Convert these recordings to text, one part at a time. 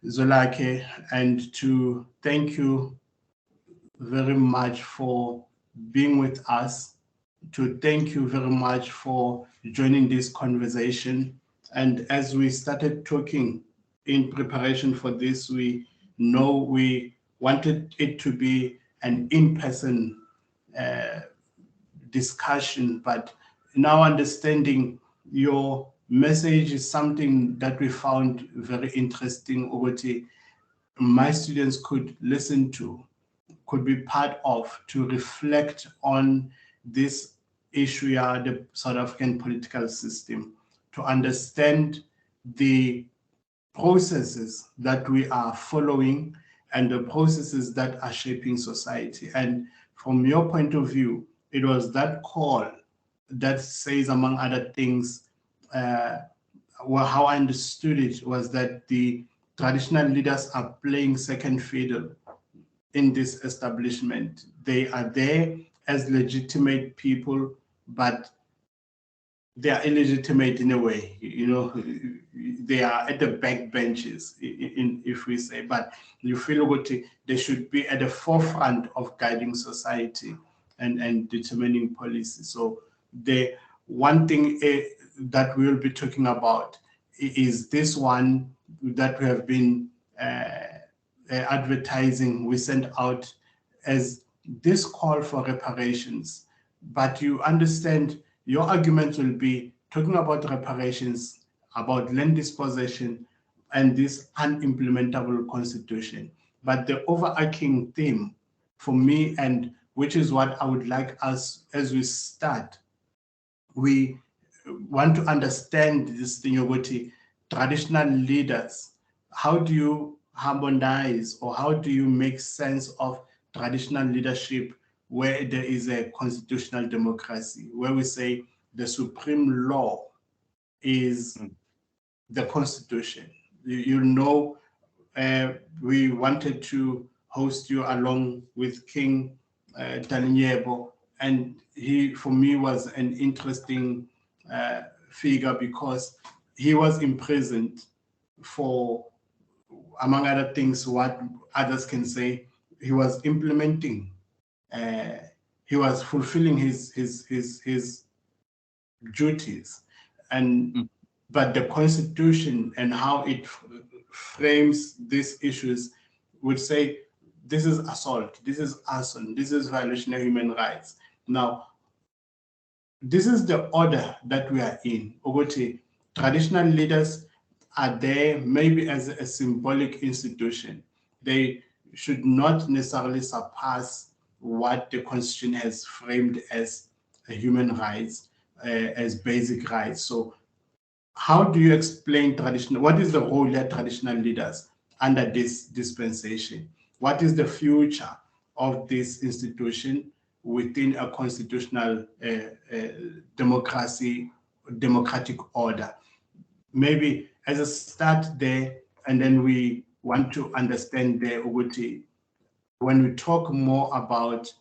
Zolake, and to thank you very much for being with us, to thank you very much for joining this conversation. And as we started talking in preparation for this, we know we wanted it to be an in-person discussion, but now understanding your message is something that we found very interesting. Ukuthi my students could listen to, could be part of, to reflect on this issue, yeah, the South African political system, to understand the processes that we are following and the processes that are shaping society. And from your point of view, it was that call that says, among other things, well, how I understood it was that the traditional leaders are playing second fiddle in this establishment. They are there as legitimate people, but they are illegitimate in a way. They are at the back benches, if we say, but you feel what they should be at the forefront of guiding society and determining policy. So the one thing that we will be talking about is this one that we have been advertising. We sent out as this call for reparations, but you understand your argument will be talking about reparations, about land dispossession, and this unimplementable constitution. But the overarching theme for me, and which is what I would like us, as we start, we want to understand this thing about traditional leaders. How do you harmonize, or how do you make sense of traditional leadership where there is a constitutional democracy, where we say the supreme law is the constitution? We wanted to host you along with King Dalinyebo, and he, for me, was an interesting figure because he was imprisoned for, among other things, what others can say, he was implementing, he was fulfilling his duties, and but the constitution and how it frames these issues would say this is assault, this is arson, this is violation of human rights. Now, this is the order that we are in. Ukuthi traditional leaders are there maybe as a symbolic institution. They should not necessarily surpass what the constitution has framed as human rights, as basic rights. So how do you explain traditional, what is the role of traditional leaders under this dispensation? What is the future of this institution within a constitutional democratic order? Maybe as a start there, and then we want to understand the Uguti, when we talk more about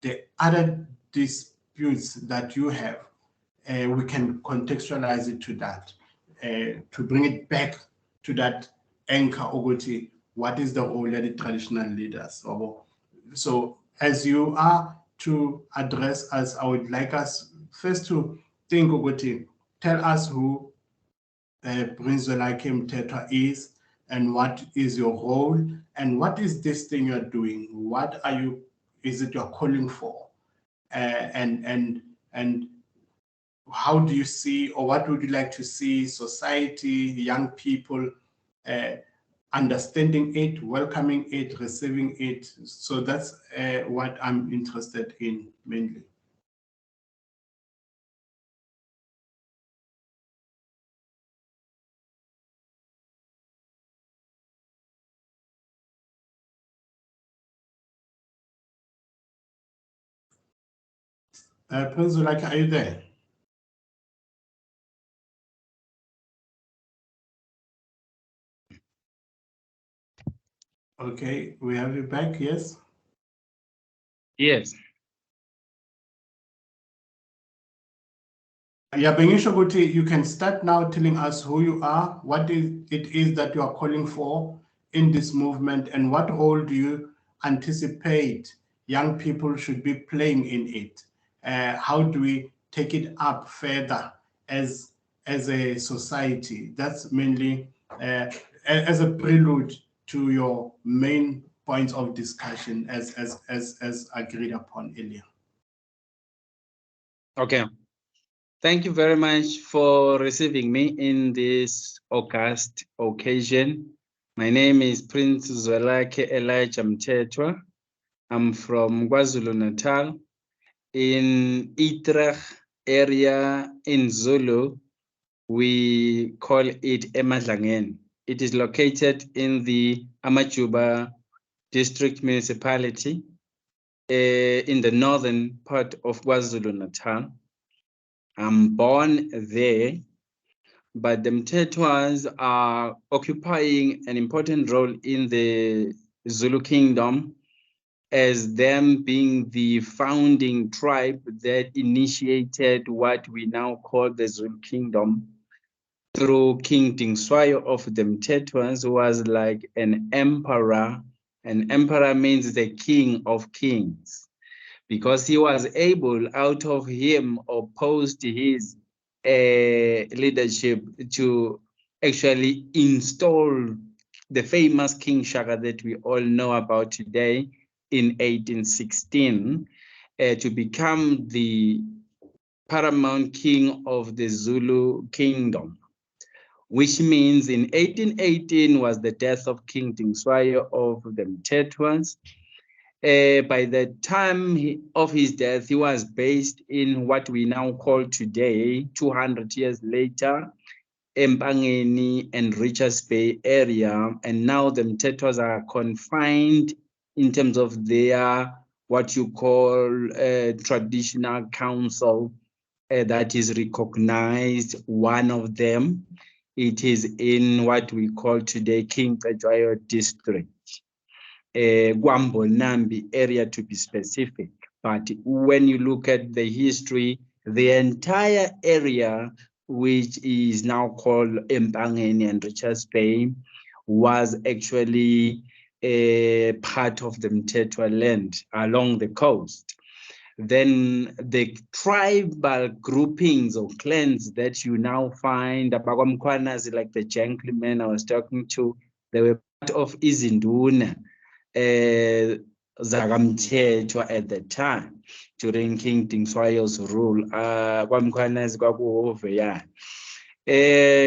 the other disputes that you have, we can contextualize it to that, to bring it back to that anchor, Uguti, what is the role of the traditional leaders? So as you are to address us, I would like us first to think, Uguti, tell us who Prince Zwelakhe Mthethwa is, and what is your role, and what is this thing you're doing? What is it you're calling for? And how do you see, or what would you like to see society, young people understanding it, welcoming it, receiving it? So that's what I'm interested in mainly. Prince Zwelakhe, are you there? Okay, we have you back, yes? Yes. Yeah, Bengisho Guti, you can start now telling us who you are, what it is that you are calling for, in this movement, and what role do you anticipate young people should be playing in it? How do we take it up further as a society? That's mainly as a prelude to your main points of discussion as agreed upon earlier. Okay. Thank you very much for receiving me in this august occasion. My name is Prince Zwelakhe Elijah Mthethwa. I'm from KwaZulu-Natal in Utrecht area in Zulu. We call it Emadlangeni. It is located in the Amajuba district municipality in the northern part of KwaZulu-Natal. I'm born there, but the Mthethwas are occupying an important role in the Zulu kingdom as them being the founding tribe that initiated what we now call the Zulu kingdom through King Dingswayo of the Mthethwas, who was like an emperor. An emperor means the king of kings, because he was able, out of him opposed his leadership, to actually install the famous King Shaka that we all know about today in 1816 to become the paramount king of the Zulu kingdom, which means in 1818 was the death of King Dingswayo of the Mthethwas. By the time of his death, he was based in what we now call today, 200 years later, Empangeni and Richards Bay area. And now the Mthethwas are confined in terms of their, what you call traditional council that is recognized. One of them, it is in what we call today King Cetshwayo district. Nambi area to be specific. But when you look at the history, the entire area, which is now called Empangeni and Richards Bay, was actually a part of the Mthethwa land along the coast. Then the tribal groupings or clans that you now find, Abakwamkwanas, like the gentleman I was talking to, they were part of Izinduna. Zagamthethwa at the time during King Dingswayo's rule.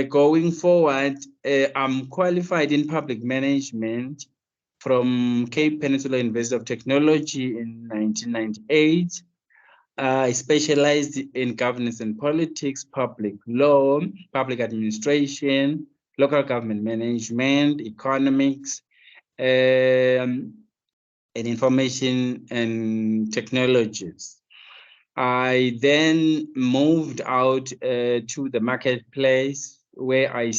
Going forward, I'm qualified in public management from Cape Peninsula University of Technology in 1998. I specialized in governance and politics, public law, public administration, local government management, economics, and information and technologies. I then moved out to the marketplace where I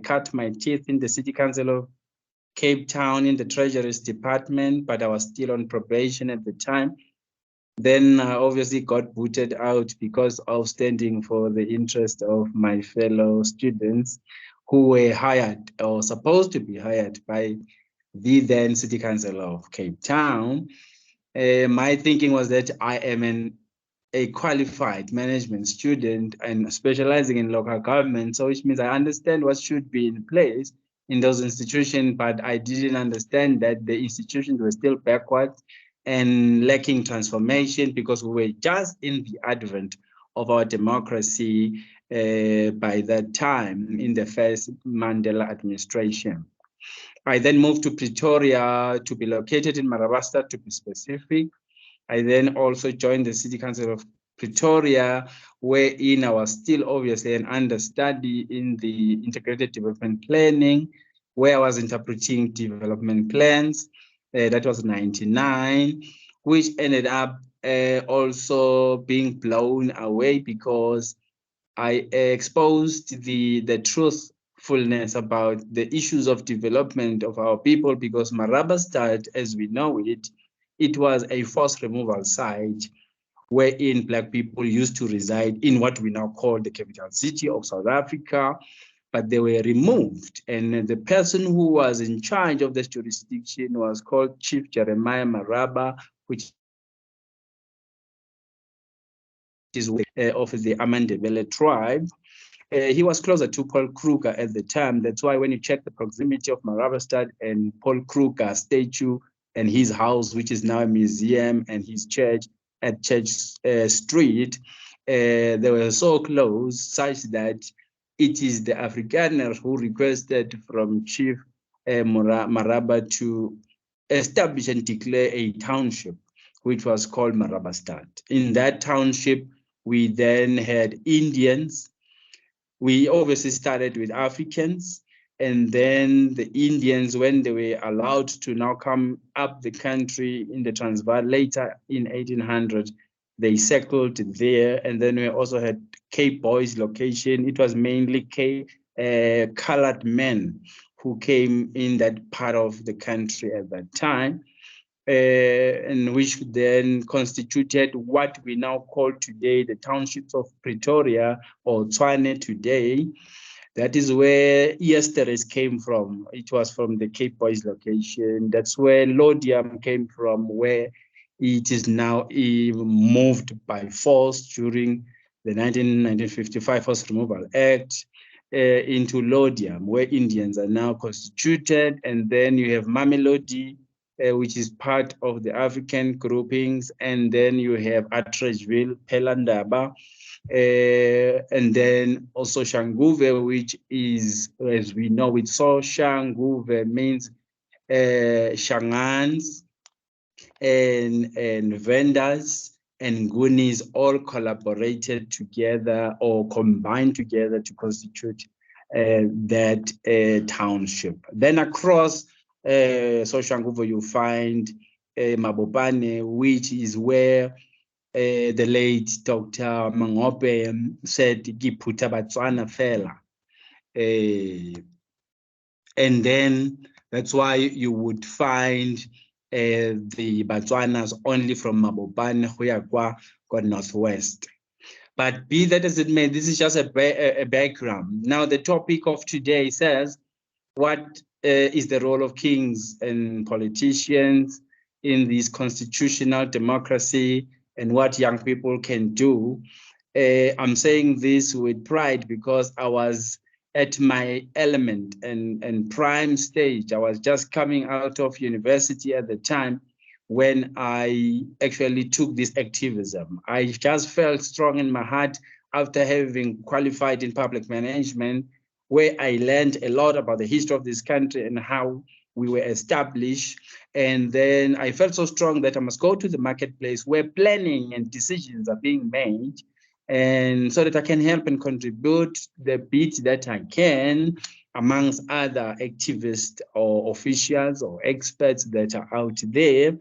cut my teeth in the City Council of Cape Town in the Treasuries Department, but I was still on probation at the time. Then I obviously got booted out because of standing for the interest of my fellow students who were hired or supposed to be hired by the then City Council of Cape Town. My thinking was that I am a qualified management student and specializing in local government, so which means I understand what should be in place in those institutions, but I didn't understand that the institutions were still backwards and lacking transformation because we were just in the advent of our democracy by that time in the first Mandela administration. I then moved to Pretoria to be located in Marabasta, to be specific. I then also joined the City Council of Pretoria, wherein I was still obviously an understudy in the integrated development planning, where I was interpreting development plans. That was 99, which ended up also being blown away because I exposed the truthfulness about the issues of development of our people, because Marabastad, as we know it, it was a forced removal site wherein Black people used to reside in what we now call the capital city of South Africa. but they were removed. And the person who was in charge of this jurisdiction was called Chief Jeremiah Maraba, which is of the Amandebele tribe. He was closer to Paul Kruger at the time. That's why when you check the proximity of Marabastad and Paul Kruger statue and his house, which is now a museum, and his church at Church Street, they were so close such that it is the Afrikaners who requested from Chief Maraba to establish and declare a township, which was called Marabastad. In that township, we then had Indians. We obviously started with Africans, and then the Indians, when they were allowed to now come up the country in the Transvaal later in 1800, they settled there. And then we also had Cape Boys location. It was mainly colored men who came in that part of the country at that time, and which then constituted what we now call today the townships of Pretoria or Tshwane today. That is where Easteres came from. It was from the Cape Boys location. That's where Lodium came from, where it is now moved by force during the 1955 Forced Removal Act into Lodium, where Indians are now constituted. And then you have Mamelodi, which is part of the African groupings. And then you have Atteridgeville, Pelandaba, and then also Shanguve, which is, as we know, it's so Shanguve means Shangans and vendors and Goonies all collaborated together or combined together to constitute that township. Then across Soshanguve, you find Mabopane, which is where the late Dr. Mangope said, "Giputa Batswana fela." And then that's why you would find the Batswanas only from Mabopane, Huyakwa, got northwest. But be that as it may, this is just a background. Now, the topic of today says, what is the role of kings and politicians in this constitutional democracy, and what young people can do? I'm saying this with pride because I was at my element and prime stage. I was just coming out of university at the time when I actually took this activism. I just felt strong in my heart after having qualified in public management, where I learned a lot about the history of this country and how we were established. And then I felt so strong that I must go to the marketplace where planning and decisions are being made, and so that I can help and contribute the bit that I can amongst other activists or officials or experts that are out there.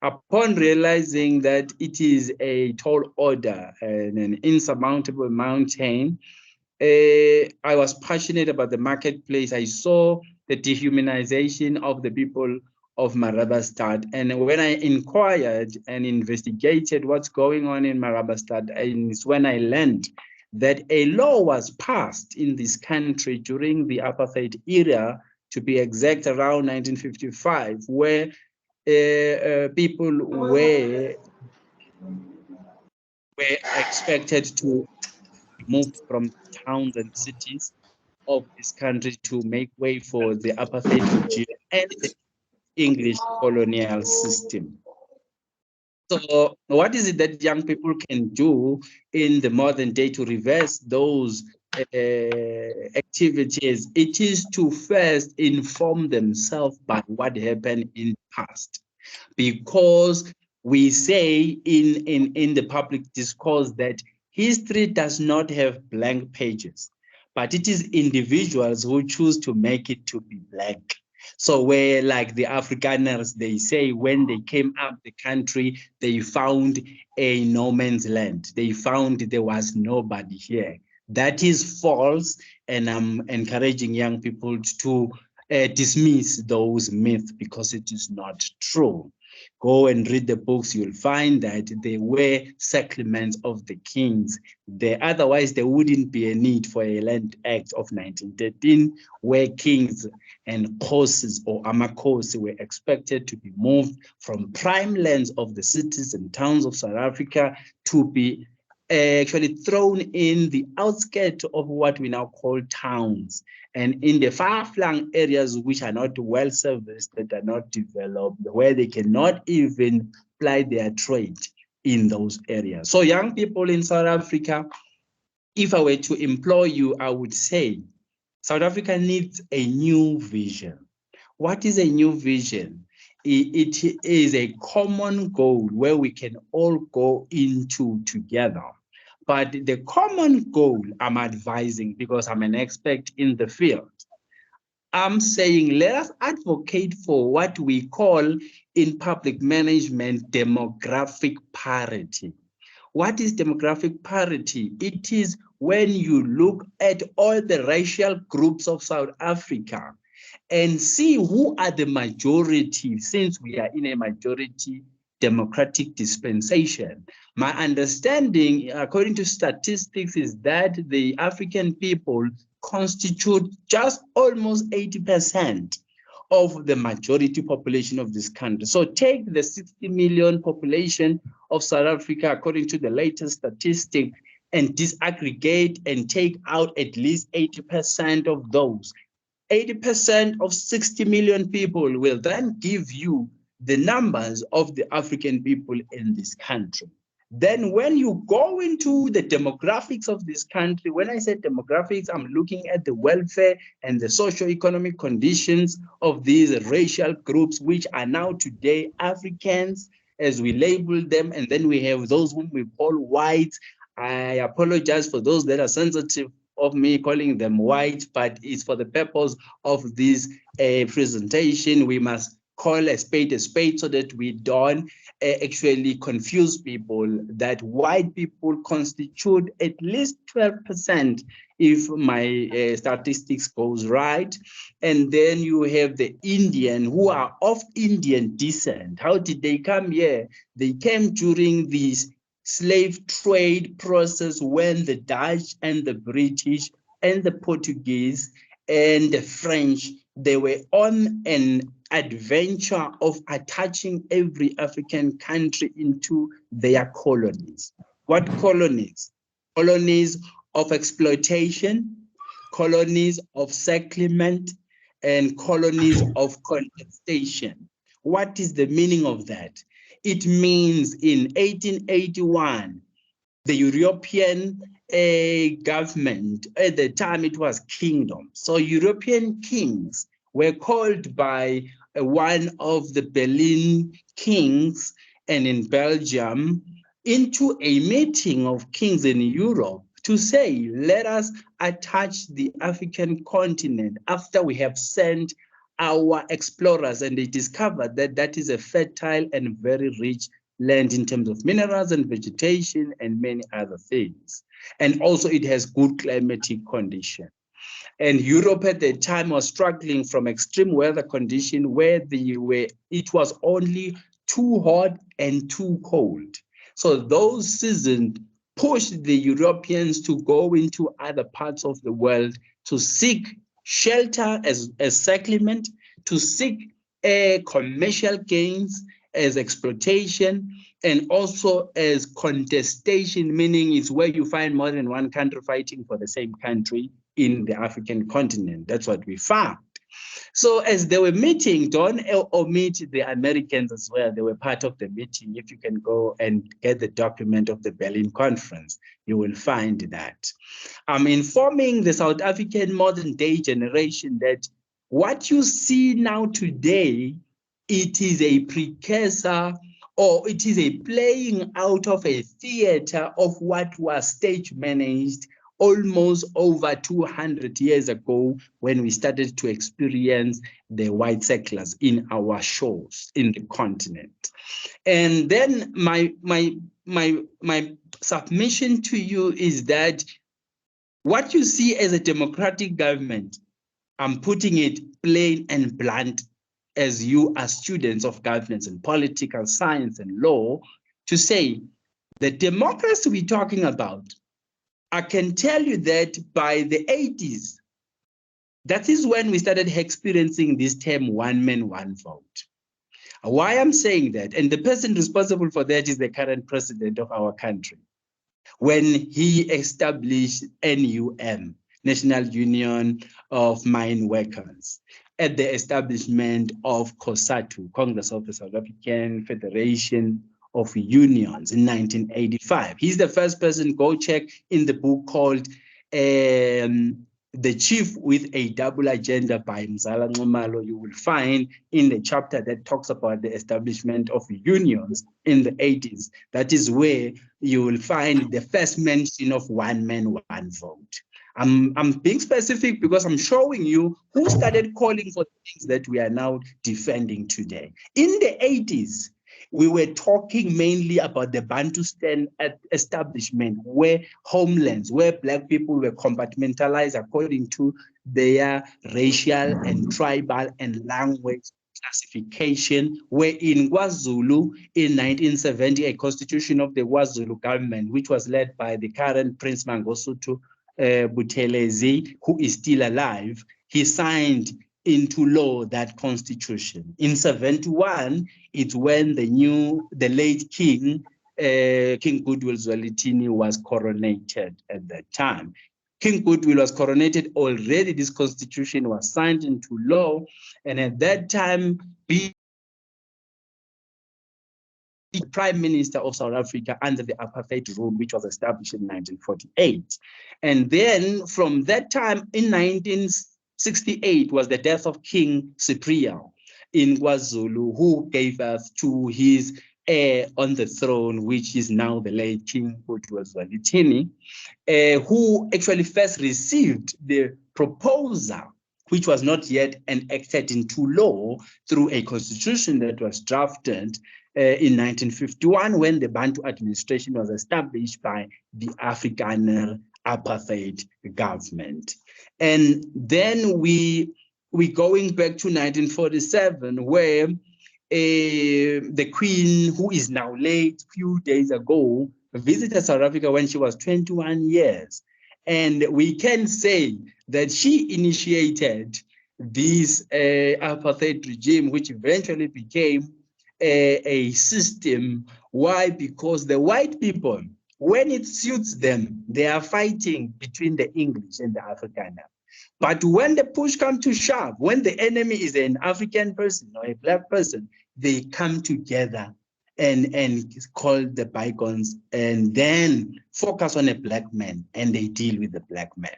Upon realizing that it is a tall order and an insurmountable mountain, I was passionate about the marketplace. I saw the dehumanization of the people of Marabastad. And when I inquired and investigated what's going on in Marabastad, and it's when I learned that a law was passed in this country during the apartheid era, to be exact, around 1955, where people were expected to move from towns and cities of this country to make way for the apartheid regime and the English colonial system. So what is it that young people can do in the modern day to reverse those activities? It is to first inform themselves by what happened in the past, because we say in the public discourse that history does not have blank pages, but it is individuals who choose to make it to be blank. So where, like the Afrikaners, they say when they came up the country, they found a no man's land. They found there was nobody here. That is false, and I'm encouraging young people to dismiss those myths because it is not true. Go and read the books, you'll find that they were settlements of the kings. Otherwise, there wouldn't be a need for a Land Act of 1913, where kings and courses or amakosi were expected to be moved from prime lands of the cities and towns of South Africa to be actually thrown in the outskirts of what we now call towns, and in the far-flung areas which are not well serviced, that are not developed, where they cannot even ply their trade in those areas. So young people in South Africa, if I were to employ you, I would say South Africa needs a new vision. What is a new vision? It is a common goal where we can all go into together. But the common goal I'm advising, because I'm an expert in the field, I'm saying let us advocate for what we call in public management demographic parity. What is demographic parity? It is when you look at all the racial groups of South Africa and see who are the majority, since we are in a majority democratic dispensation. My understanding, according to statistics, is that the African people constitute just almost 80% of the majority population of this country. So take the 60 million population of South Africa, according to the latest statistic, and disaggregate and take out at least 80% of those. 80% of 60 million people will then give you the numbers of the African people in this country. Then when you go into the demographics of this country, when I say demographics, I'm looking at the welfare and the socio-economic conditions of these racial groups, which are now today Africans, as we label them. And then we have those whom we call whites. I apologize for those that are sensitive of me calling them white, but it's for the purpose of this presentation. We must call a spade so that we don't actually confuse people that white people constitute at least 12% if my statistics goes right. And then you have the Indian who are of Indian descent. How did they come here? They came during this slave trade process when the Dutch and the British and the Portuguese and the French, they were on an adventure of attaching every African country into their colonies. What colonies? Colonies of exploitation, colonies of settlement, and colonies of contestation. What is the meaning of that? It means in 1881, the European government, at the time it was kingdom. So European kings were called by one of the Berlin kings and in Belgium into a meeting of kings in Europe to say, let us attach the African continent after we have sent our explorers, and they discovered that that is a fertile and very rich land in terms of minerals and vegetation and many other things. And also it has good climatic condition. And Europe at the time was struggling from extreme weather condition where it was only too hot and too cold. So those seasons pushed the Europeans to go into other parts of the world to seek shelter as settlement, to seek commercial gains as exploitation, and also as contestation, meaning it's where you find more than one country fighting for the same country in the African continent. That's what we found. So as they were meeting, don't omit the Americans as well. They were part of the meeting. If you can go and get the document of the Berlin Conference, you will find that. I'm informing the South African modern day generation that what you see now today, it is a precursor, or it is a playing out of a theater of what was stage managed almost over 200 years ago when we started to experience the white settlers in our shores in the continent. And then my submission to you is that what you see as a democratic government, I'm putting it plain and blunt, as you are students of governance and political science and law, to say the democracy we're talking about, I can tell you that by the 80s, that is when we started experiencing this term one man, one vote. Why I'm saying that, and the person responsible for that is the current president of our country, when he established NUM, National Union of Mine Workers, at the establishment of COSATU, Congress of the South African Federation of Unions, in 1985. He's the first person, go check in the book called The Chief with a Double Agenda by Mzala Nxumalo. You will find in the chapter that talks about the establishment of unions in the 80s. That is where you will find the first mention of one man, one vote. I'm being specific because I'm showing you who started calling for things that we are now defending today. In the 80s, we were talking mainly about the Bantustan establishment, where homelands, where Black people were compartmentalized according to their racial and tribal and language classification, where in KwaZulu in 1970, a constitution of the KwaZulu government, which was led by the current Prince Mangosuthu Buthelezi, who is still alive, he signed into law that constitution. In 71, it's when the late King Goodwill Zwelithini was coronated at that time. King Goodwill was coronated already. This constitution was signed into law, and at that time, the Prime Minister of South Africa under the apartheid rule, which was established in 1948. And then from that time in 1968 was the death of King Cyprian in KwaZulu, who gave birth to his heir on the throne, which is now the late King Goodwill Zwelithini, who actually first received the proposal, which was not yet enacted into law, through a constitution that was drafted in 1951 when the Bantu administration was established by the Afrikaner apartheid government. And then we going back to 1947, where the Queen, who is now late, few days ago, visited South Africa when she was 21 years. And we can say that she initiated this apartheid regime, which eventually became a system. Why? Because the white people, when it suits them, they are fighting between the English and the Afrikaner. But when the push comes to shove, when the enemy is an African person or a Black person, they come together and call the bygones and then focus on a Black man, and they deal with the Black man.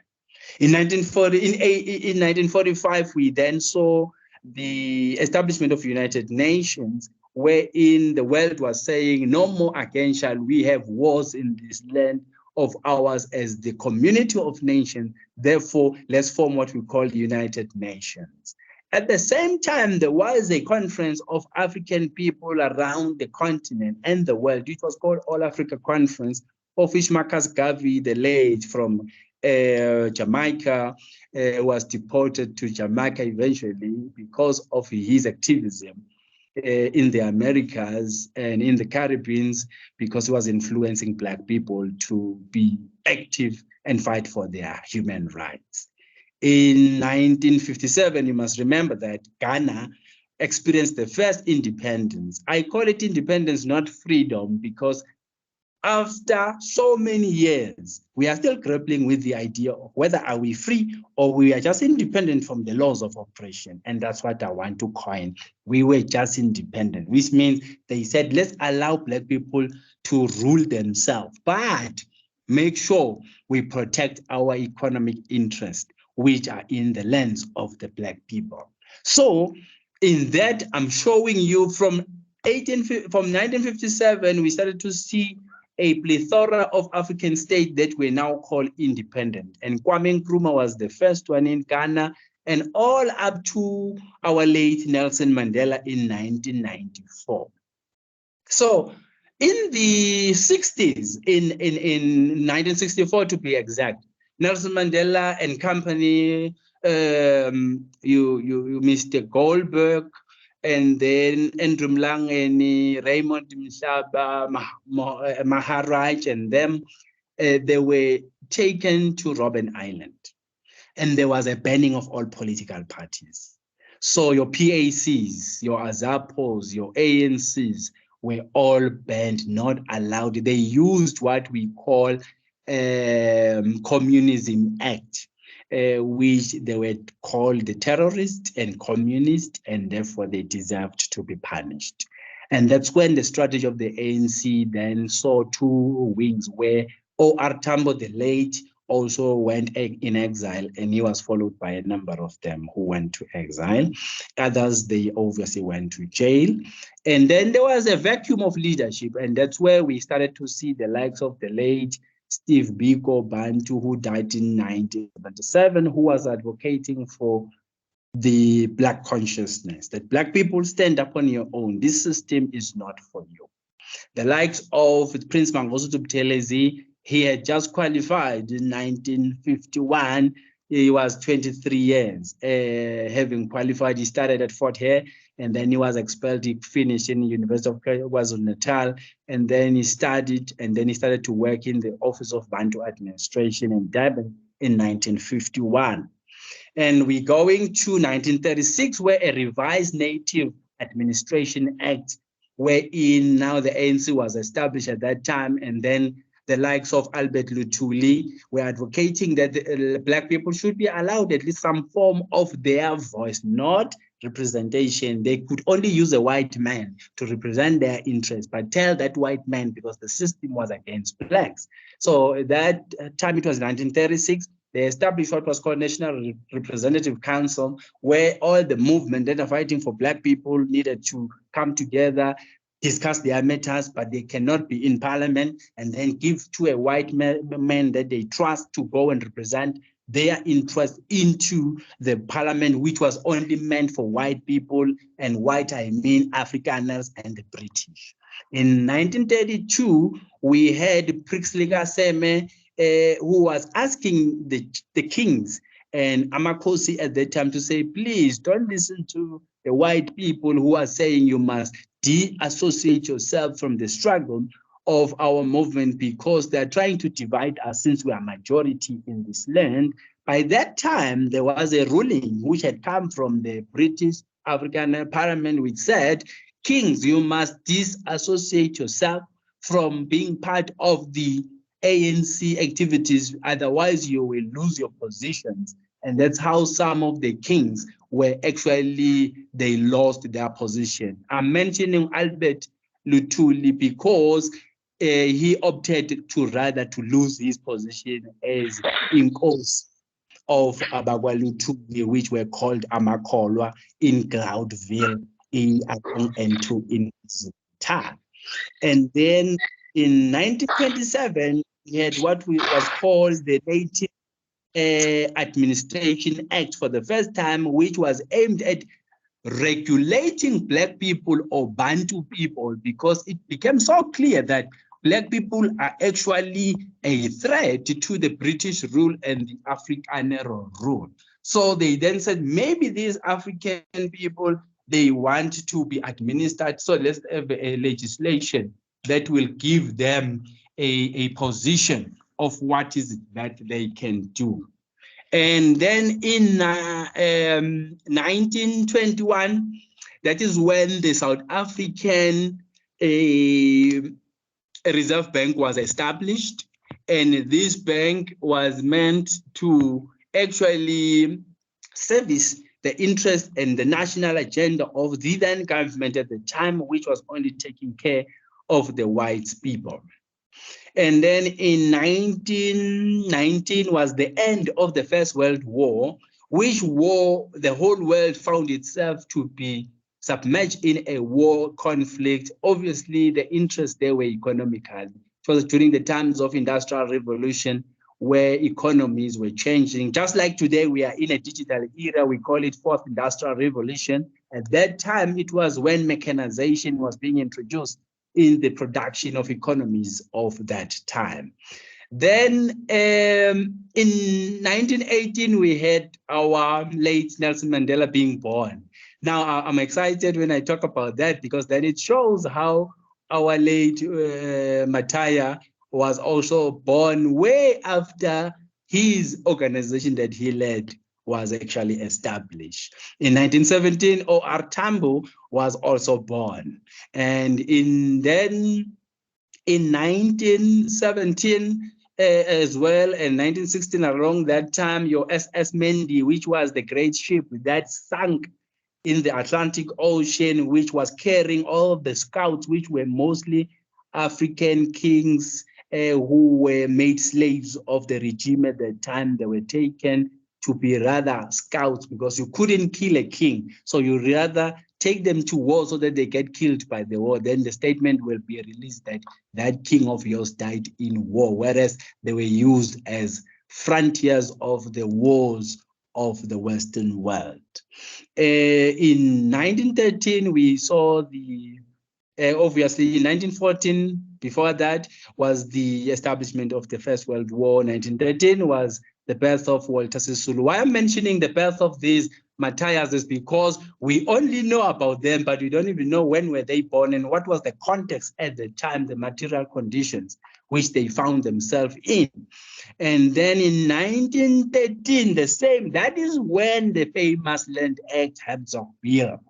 In 1945, we then saw the establishment of United Nations, wherein the world was saying, no more again shall we have wars in this land of ours as the community of nations. Therefore, let's form what we call the United Nations. At the same time, there was a conference of African people around the continent and the world. It was called All Africa Conference, of which Marcus Garvey, the late from Jamaica, was deported to Jamaica eventually because of his activism in the Americas and in the Caribbean, because he was influencing Black people to be active and fight for their human rights. In 1957, you must remember that Ghana experienced the first independence. I call it independence, not freedom, because after so many years, we are still grappling with the idea of whether are we free or we are just independent from the laws of oppression. And that's what I want to coin. We were just independent, which means they said, let's allow Black people to rule themselves, but make sure we protect our economic interests, which are in the lands of the Black people. So in that, I'm showing you from 1957, we started to see a plethora of African states that were now called independent. And Kwame Nkrumah was the first one in Ghana, and all up to our late Nelson Mandela in 1994. So in the 60s, in 1964 to be exact, Nelson Mandela and company, Mr. Goldberg, and then Andrew Mlangeni, Raymond Mhlaba, Maharaj, and them, they were taken to Robben Island. And there was a banning of all political parties. So your PACs, your AZAPOs, your ANCs were all banned, not allowed. They used what we call Communism Act, which they were called the terrorists and communists, and therefore they deserved to be punished. And that's when the strategy of the ANC then saw two wings, where O.R. Tambo, the late, also went in exile, and he was followed by a number of them who went to exile. Others, they obviously went to jail. And then there was a vacuum of leadership, and that's where we started to see the likes of the late Steve Biko Bantu, who died in 1977, who was advocating for the Black consciousness, that Black people stand up on your own. This system is not for you. The likes of Prince Mangosuthu Buthelezi, he had just qualified in 1951. He was 23 years. Having qualified, he started at Fort Hare, and then he was expelled. He finished in the University of KwaZulu-Natal, and then he studied, and then he started to work in the Office of Bantu Administration in Durban in 1951. And we're going to 1936, where a revised Native Administration Act, wherein now the ANC was established at that time, and then the likes of Albert Luthuli were advocating that the Black people should be allowed at least some form of their voice, not representation. They could only use a white man to represent their interests, but tell that white man, because the system was against Blacks. So at that time, it was 1936, they established what was called National Representative Council, where all the movement that are fighting for Black people needed to come together, discuss their matters, but they cannot be in parliament, and then give to a white man that they trust to go and represent their interest into the parliament, which was only meant for white people, and white, I mean Afrikaners and the British. In 1932, we had Prixliga Seme, who was asking the kings and Amakosi at that time to say, please don't listen to the white people who are saying you must de-associate yourself from the struggle of our movement, because they're trying to divide us since we are majority in this land. By that time, there was a ruling which had come from the British African Parliament, which said, kings, you must disassociate yourself from being part of the ANC activities, otherwise you will lose your positions. And that's how some of the kings were actually, they lost their position. I'm mentioning Albert Luthuli because he opted to rather to lose his position as Inkosi of Abagwa Luthuli, which were called Amakolwa in Cloudville in N2 in Zita. And then in 1927, we had what was called the Native Administration Act for the first time, which was aimed at regulating Black people or Bantu people, because it became so clear that Black people are actually a threat to the British rule and the Afrikaner rule. So they then said, maybe these African people, they want to be administered, so let's have a legislation that will give them a position of what is it that they can do. And then in 1921, that is when the South African Reserve Bank was established. And this bank was meant to actually service the interest and the national agenda of the then government at the time, which was only taking care of the white people. And then in 1919 was the end of the First World War, which war the whole world found itself to be submerged in a war conflict. Obviously, the interests there were economical. It was during the times of Industrial Revolution where economies were changing. Just like today, we are in a digital era. We call it Fourth Industrial Revolution. At that time, it was when mechanization was being introduced in the production of economies of that time. Then in 1918, we had our late Nelson Mandela being born. Now, I'm excited when I talk about that, because then it shows how our late Mataya was also born way after his organization that he led was actually established. In 1917, O.R. Tambo was also born. And in 1917 as well, and 1916, around that time, your SS Mendi, which was the great ship that sank in the Atlantic Ocean, which was carrying all of the scouts, which were mostly African kings who were made slaves of the regime at the time. They were taken to be rather scouts, because you couldn't kill a king. So you rather take them to war so that they get killed by the war. Then the statement will be released that that king of yours died in war, whereas they were used as frontiers of the wars of the Western world. In 1913, we saw the, obviously in 1914, before that was the establishment of the First World War. 1913 was the birth of Walter Sisulu. Why I'm mentioning the birth of these Matayas is because we only know about them, but we don't even know when were they born and what was the context at the time, the material conditions which they found themselves in. And then in 1913, the same, that is when the famous Land Act Habsburg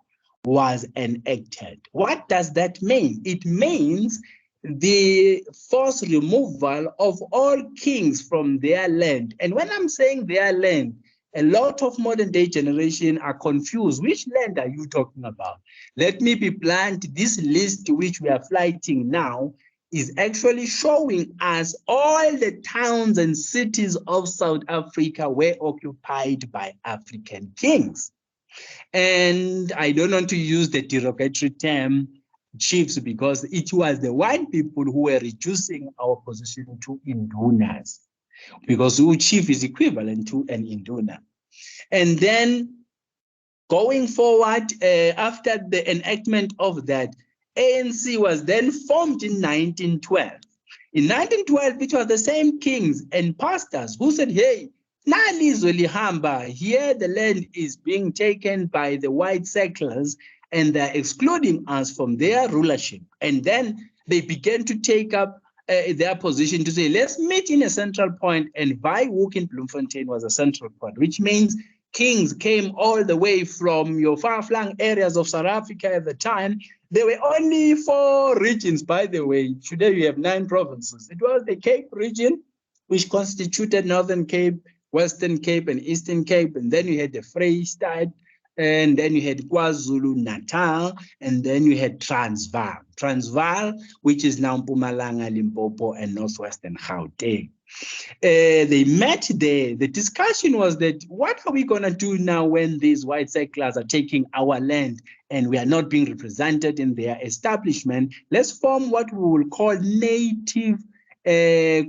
was enacted. What does that mean? It means the forced removal of all kings from their land. And when I'm saying their land, a lot of modern day generation are confused. Which land are you talking about? Let me be blunt. This list which we are flighting now is actually showing us all the towns and cities of South Africa were occupied by African kings. And I don't want to use the derogatory term chiefs, because it was the white people who were reducing our position to indunas, because chief is equivalent to an induna. And then going forward, after the enactment of that, ANC was then formed in 1912. In 1912, it was the same kings and pastors who said, hey, nalizwe lihamba, here the land is being taken by the white settlers and they're excluding us from their rulership. And then they began to take up their position to say, let's meet in a central point, and Vryhoek in Bloemfontein was a central point, which means kings came all the way from your far-flung areas of South Africa at the time. There were only 4 regions, by the way. Today we have 9 provinces. It was the Cape region, which constituted Northern Cape, Western Cape, and Eastern Cape. And then you had the Vrystaat, and then you had KwaZulu-Natal, and then you had Transvaal. Transvaal, which is now Mpumalanga, Limpopo, and Northwestern Gauteng. They met there. The discussion was that, what are we going to do now when these white settlers are taking our land and we are not being represented in their establishment? Let's form what we will call Native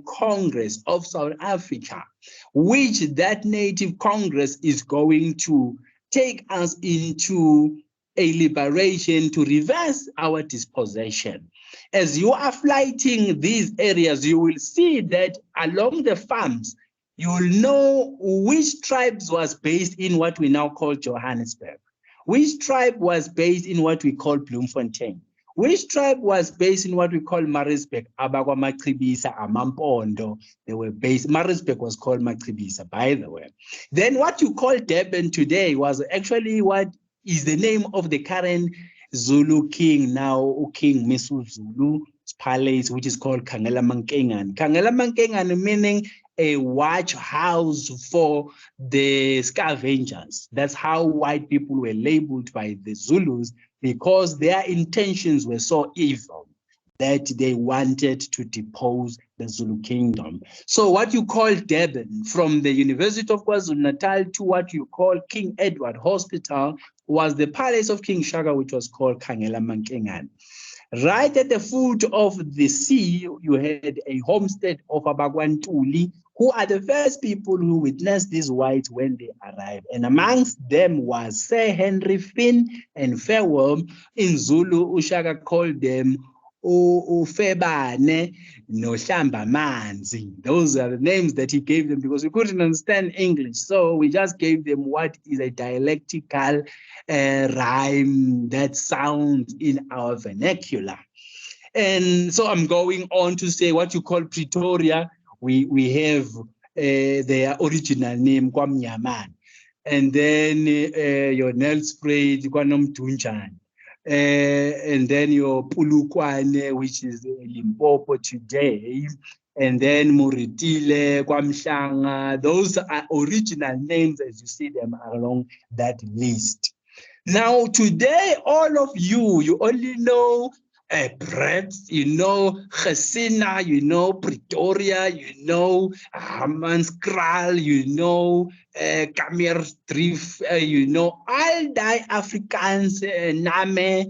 Congress of South Africa, which that Native Congress is going to take us into a liberation to reverse our dispossession. As you are flighting these areas, you will see that along the farms, you will know which tribes was based in what we now call Johannesburg, which tribe was based in what we call Bloemfontein, which tribe was based in what we call Maritzburg, Abakwa Machibisa, Amampondo. They were based, Maritzburg was called Machibisa, by the way. Then what you call Durban today was actually what is the name of the current Zulu king, now King Misu Zulu's palace, which is called Kangela Mankengan. Kangela Mankengan meaning a watch house for the scavengers. That's how white people were labeled by the Zulus, because their intentions were so evil that they wanted to depose the Zulu kingdom. So what you call Durban, from the University of KwaZulu-Natal to what you call King Edward Hospital, was the palace of King Shaka, which was called Kangela Mankengan. Right at the foot of the sea, you had a homestead of Abakwantuli, who are the first people who witnessed these whites when they arrived. And amongst them was Sir Henry Finn and Fairworm. In Zulu, Ushaka called them uFebane, nohlamba manzi. Those are the names that he gave them because we couldn't understand English. So we just gave them what is a dialectical rhyme that sounds in our vernacular. And so I'm going on to say what you call Pretoria. We have their original name, Kwamnyaman. And then your Nelspruit, Kwanomtunjan. And then your Pulukwane, which is Limpopo today. And then Muritile, Kwamshanga. Those are original names as you see them along that list. Now, today, all of you only know Brett, you know Gesina, you know Pretoria, you know Hammanskraal, you know Kamersdrift, you know all die Afrikaans name.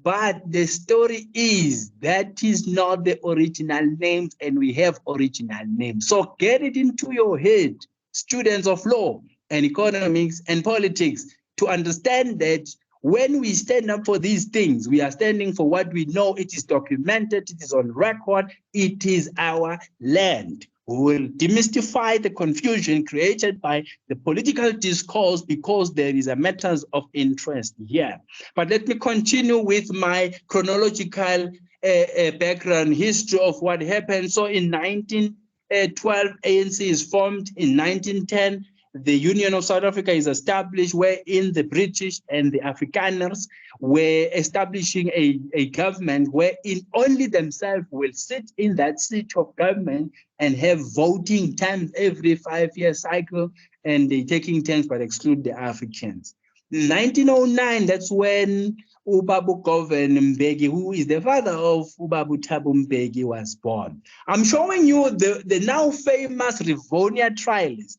But the story is that is not the original names, and we have original names. So get it into your head, students of law and economics and politics, to understand that when we stand up for these things, we are standing for what we know. It is documented, it is on record, it is our land. We will demystify the confusion created by the political discourse because there is a matters of interest here. But let me continue with my chronological background history of what happened. So in 1912, ANC is formed. In 1910, the Union of South Africa is established, wherein the British and the Afrikaners were establishing a government wherein only themselves will sit in that seat of government and have voting times every 5-year cycle, and they taking turns but exclude the Africans. In 1909, that's when Ubabu Govan Mbeki, who is the father of Ubabu Thabo Mbeki, was born. I'm showing you the now famous Rivonia trialists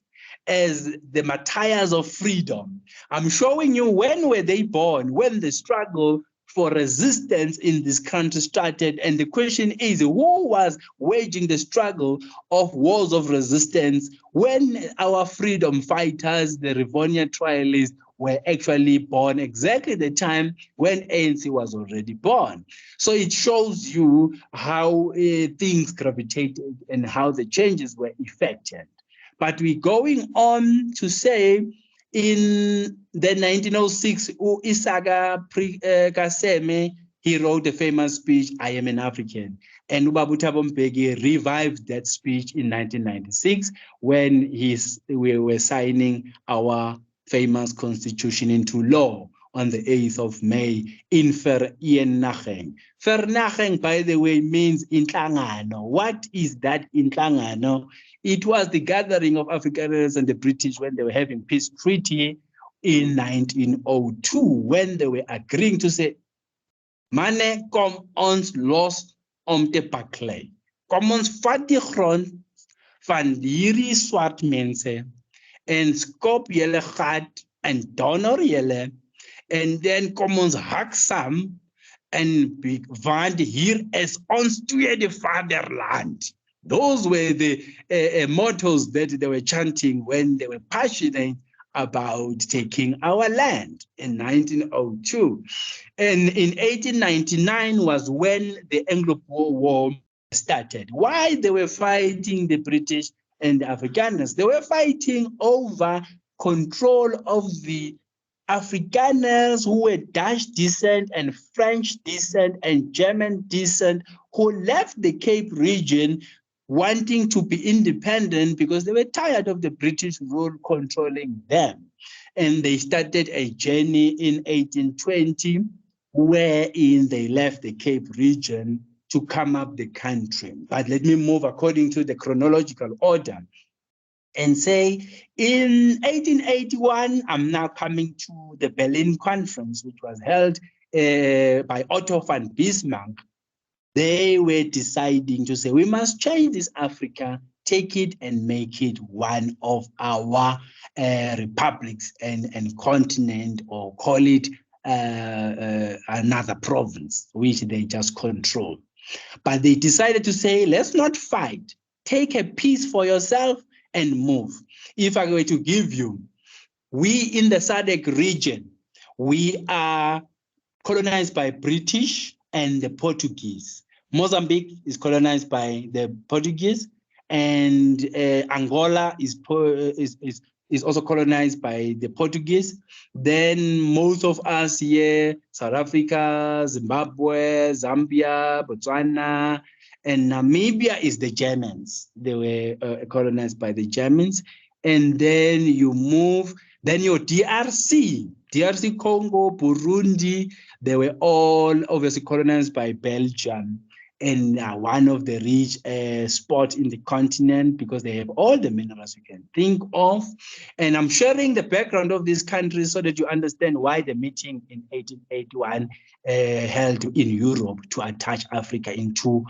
as the martyrs of freedom. I'm showing you when were they born, when the struggle for resistance in this country started. And the question is, who was waging the struggle of wars of resistance when our freedom fighters, the Rivonia trialists, were actually born exactly the time when ANC was already born. So it shows you how things gravitated and how the changes were effected. But we're going on to say in the 1906, Isaga Kaseme, he wrote a famous speech, I Am an African. And Ubabu Thabo Mbeki revived that speech in 1996 when we were signing our famous constitution into law on the 8th of May in Vereeniging. Vereeniging, by the way, means inhlangano. What is that inhlangano? It was the gathering of Afrikaners and the British when they were having peace treaty in 1902, when they were agreeing to say, Mane kom ons los om te baklei. Kom ons vat die grond van hierdie swart mense en skop julle gat en donor julle, en dan kom ons hak saam en want hier is ons tweede vaderland. Those were the mottos that they were chanting when they were passionate about taking our land in 1902. And in 1899 was when the Anglo-Boer War started. Why they were fighting the British and the Afrikaners? They were fighting over control of the Afrikaners who were Dutch descent and French descent and German descent, who left the Cape region wanting to be independent because they were tired of the British rule controlling them. And they started a journey in 1820 wherein they left the Cape region to come up the country. But let me move according to the chronological order and say in 1881, I'm now coming to the Berlin Conference, which was held by Otto von Bismarck. They were deciding to say, we must change this Africa, take it and make it one of our republics and continent, or call it another province, which they just control. But they decided to say, let's not fight. Take a piece for yourself and move. If I were to give you, we in the SADC region, we are colonized by British and the Portuguese. Mozambique is colonized by the Portuguese, and Angola is also colonized by the Portuguese. Then most of us here, South Africa, Zimbabwe, Zambia, Botswana, and Namibia is the Germans. They were colonized by the Germans. And then you move, then your DRC Congo, Burundi, they were all obviously colonized by Belgium, and one of the rich spots in the continent because they have all the minerals you can think of. And I'm sharing the background of these countries so that you understand why the meeting in 1881 held in Europe to attach Africa into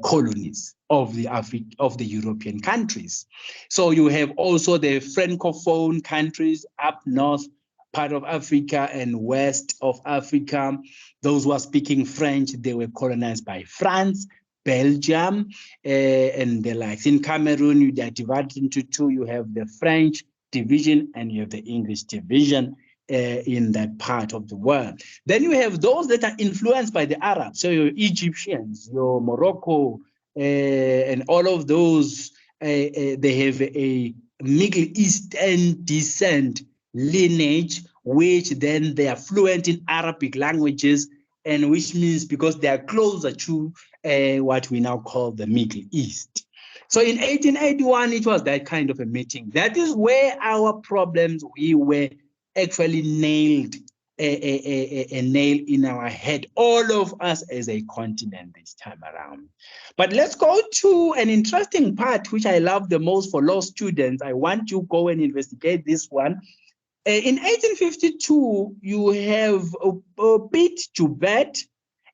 colonies of the European countries. So you have also the Francophone countries up north, part of Africa, and west of Africa. Those who are speaking French, they were colonized by France, Belgium, and the likes. In Cameroon, they are divided into two. You have the French division and you have the English division in that part of the world. Then you have those that are influenced by the Arabs. So your Egyptians, your Morocco, and all of those, they have a Middle Eastern descent lineage, which then they are fluent in Arabic languages, and which means because they are closer to what we now call the Middle East. So in 1881, it was that kind of a meeting. That is where our problems, we were actually nailed, a nail in our head, all of us as a continent this time around. But let's go to an interesting part, which I love the most for law students. I want you to go and investigate this one. In 1852, you have Piet Joubert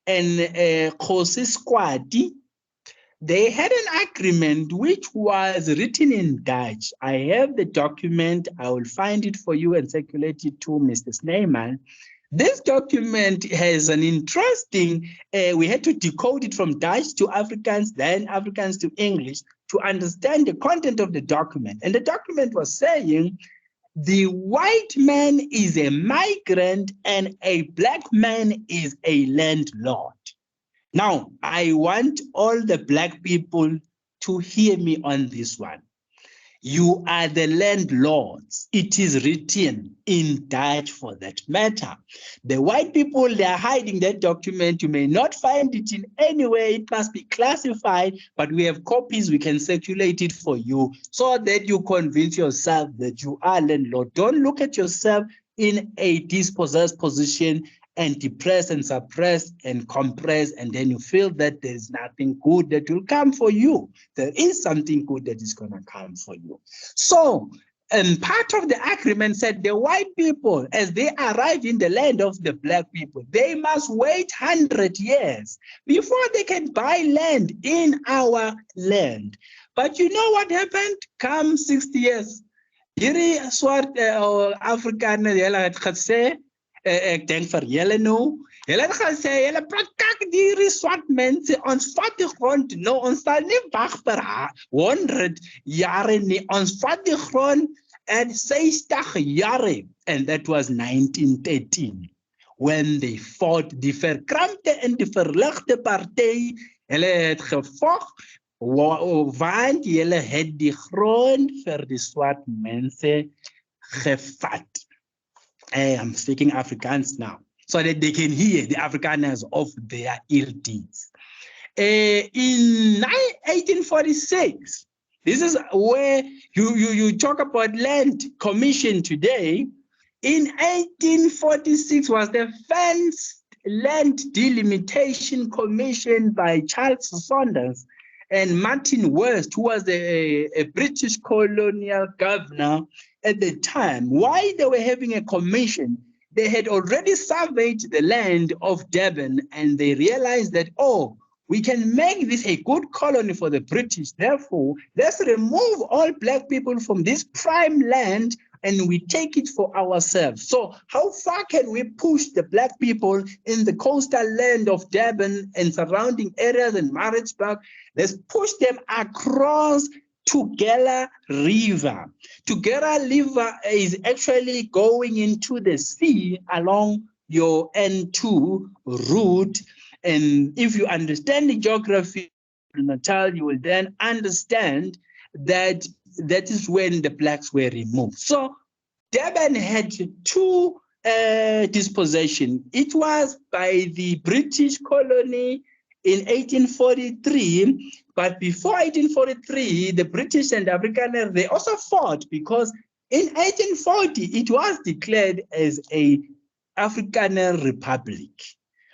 and José Squati. They had an agreement which was written in Dutch. I have the document. I will find it for you and circulate it to Mr. Snyman. This document has an interesting, we had to decode it from Dutch to Afrikaans, then Afrikaans to English to understand the content of the document. And the document was saying, the white man is a migrant and a black man is a landlord. Now, I want all the black people to hear me on this one. You are the landlords. It is written in Dutch for that matter. The white people, they are hiding that document. You may not find it in any way. It must be classified, but we have copies. We can circulate it for you so that you convince yourself that you are landlord. Don't look at yourself in a dispossessed position and depress and suppress and compress, and then you feel that there's nothing good that will come for you. There is something good that is going to come for you. So, part of the agreement said the white people, as they arrive in the land of the black people, they must wait 100 years before they can buy land in our land. But you know what happened? Come 60 years. Hierdie swart Afrikaner, hulle het gesê, ek denk vir julle nou, julle het gesê, julle plak die swart mense, ons vat die grond, nou, ons sal nie wag vir 100 jare nie, ons vat die grond at 60 jare, and that was 1913, when they fought die verkrampte en die verligte party, hulle het gevog, want julle het die grond vir die swart mense gevat. I'm speaking Afrikaans now, so that they can hear the Afrikaners of their ill deeds. In 1846, this is where you talk about land commission today. In 1846 was the first land delimitation commission by Charles Saunders and Martin West, who was a British colonial governor at the time. Why they were having a commission? They had already surveyed the land of Devon, and they realized that, oh, we can make this a good colony for the British. Therefore, let's remove all black people from this prime land and we take it for ourselves. So how far can we push the black people in the coastal land of Devon and surrounding areas in Maritzburg? Let's push them across Tugela River. Tugela River is actually going into the sea along your N2 route. And if you understand the geography of Natal, you will then understand that that is when the blacks were removed. So Durban had two dispossession. It was by the British colony in 1843, but before 1843, the British and Afrikaners, they also fought, because in 1840, it was declared as a Afrikaner Republic,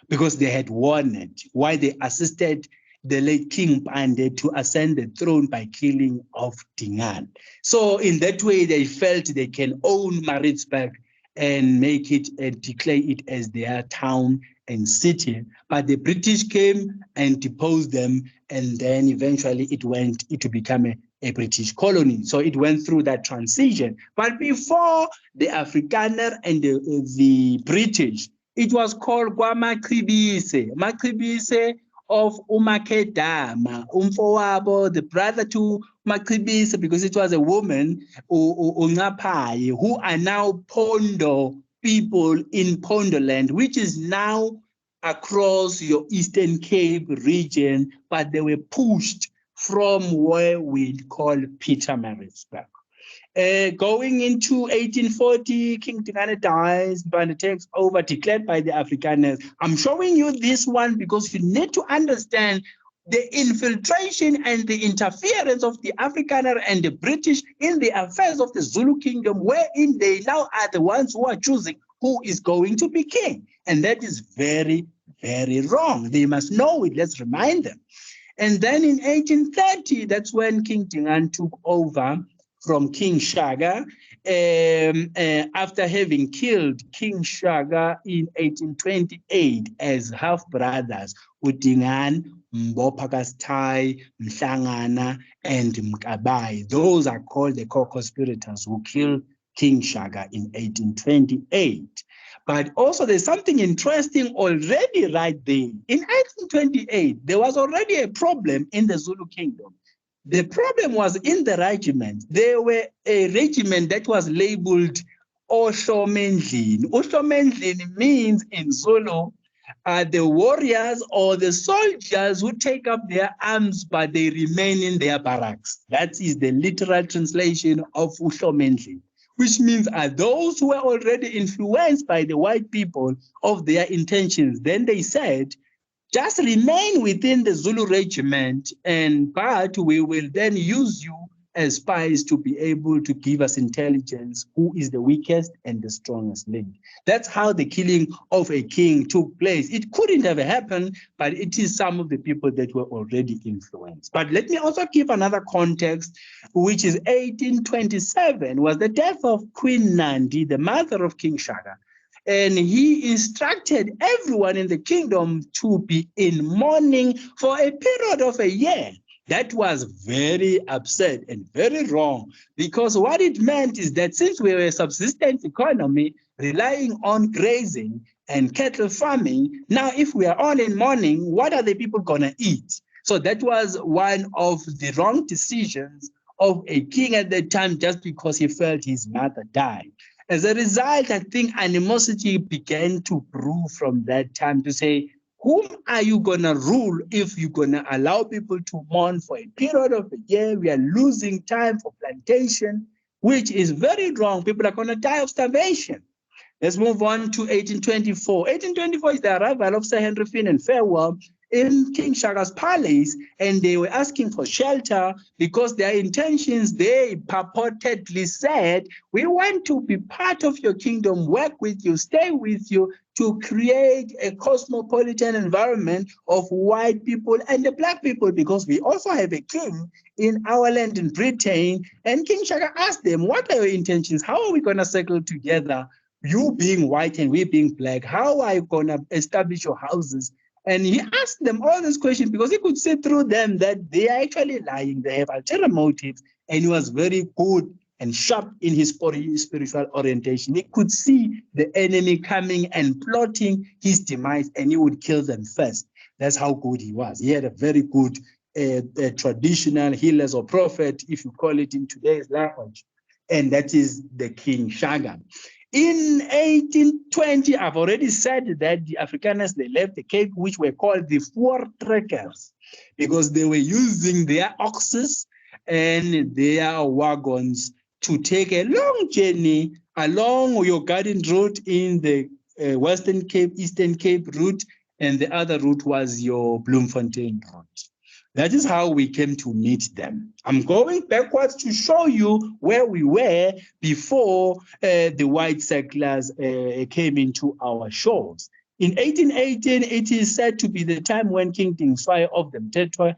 because they had won it, while they assisted the late King Pande to ascend the throne by killing of Dingaan. So in that way, they felt they can own Maritzburg and make it and declare it as their town and city. But the British came and deposed them, and then eventually it went to become a British colony. So it went through that transition. But before the Afrikaner and the British, it was called Maqhibise. Maqhibise of Umakedama, Umfowabo, the brother to Maqhibise, because it was a woman, Ungapai, who are now Pondo people in Pondoland, which is now across your Eastern Cape region, but they were pushed from where we call Pietermaritzburg. Going into 1840, King Dingaan dies, but takes over, declared by the Afrikaners. I'm showing you this one because you need to understand the infiltration and the interference of the Afrikaner and the British in the affairs of the Zulu kingdom, wherein they now are the ones who are choosing who is going to be king. And that is very, very wrong. They must know it. Let's remind them. And then in 1830, that's when King Dingaan took over from King Shaka, after having killed King Shaka in 1828 as half-brothers, Dingaan, Mbopakastai, Mhlangana, and Mkabai. Those are called the co-conspirators who killed King Shaka in 1828. But also there's something interesting already right there. In 1828, there was already a problem in the Zulu kingdom. The problem was in the regiment. There were a regiment that was labeled Ohlomendlini. Ohlomendlini means in Zulu, the warriors or the soldiers who take up their arms, but they remain in their barracks. That is the literal translation of Ohlomendlini, which means are those who were already influenced by the white people of their intentions. Then they said, just remain within the Zulu regiment, but we will then use you as spies to be able to give us intelligence who is the weakest and the strongest link. That's how the killing of a king took place. It couldn't have happened, but it is some of the people that were already influenced. But let me also give another context, which is 1827 was the death of Queen Nandi, the mother of King Shaka. And he instructed everyone in the kingdom to be in mourning for a period of a year. That was very absurd and very wrong, because what it meant is that since we were a subsistence economy relying on grazing and cattle farming, now if we are all in mourning, what are the people going to eat? So that was one of the wrong decisions of a king at the time, just because he felt his mother died. As a result, I think animosity began to brew from that time to say, whom are you going to rule if you're going to allow people to mourn for a period of a year? We are losing time for plantation, which is very wrong. People are going to die of starvation. Let's move on to 1824. 1824 is the arrival of Sir Henry Finn and Farewell in King Shaka's palace, and they were asking for shelter because their intentions, they purportedly said, we want to be part of your kingdom, work with you, stay with you to create a cosmopolitan environment of white people and the black people, because we also have a king in our land in Britain. And King Shaka asked them, what are your intentions? How are we going to settle together? You being white and we being black, how are you going to establish your houses? And he asked them all these questions because he could see through them that they are actually lying. They have ulterior motives. And he was very good and sharp in his spiritual orientation. He could see the enemy coming and plotting his demise, and he would kill them first. That's how good he was. He had a very good traditional healers or prophet, if you call it in today's language. And that is the King Shaka. In 1820, I've already said that the Afrikaners, they left the Cape, which were called the voortrekkers, because they were using their oxes and their wagons to take a long journey along your garden route in the Western Cape, Eastern Cape route, and the other route was your Bloemfontein route. That is how we came to meet them. I'm going backwards to show you where we were before the white settlers came into our shores. In 1818, it is said to be the time when King Dingiswayo of the Mthethwa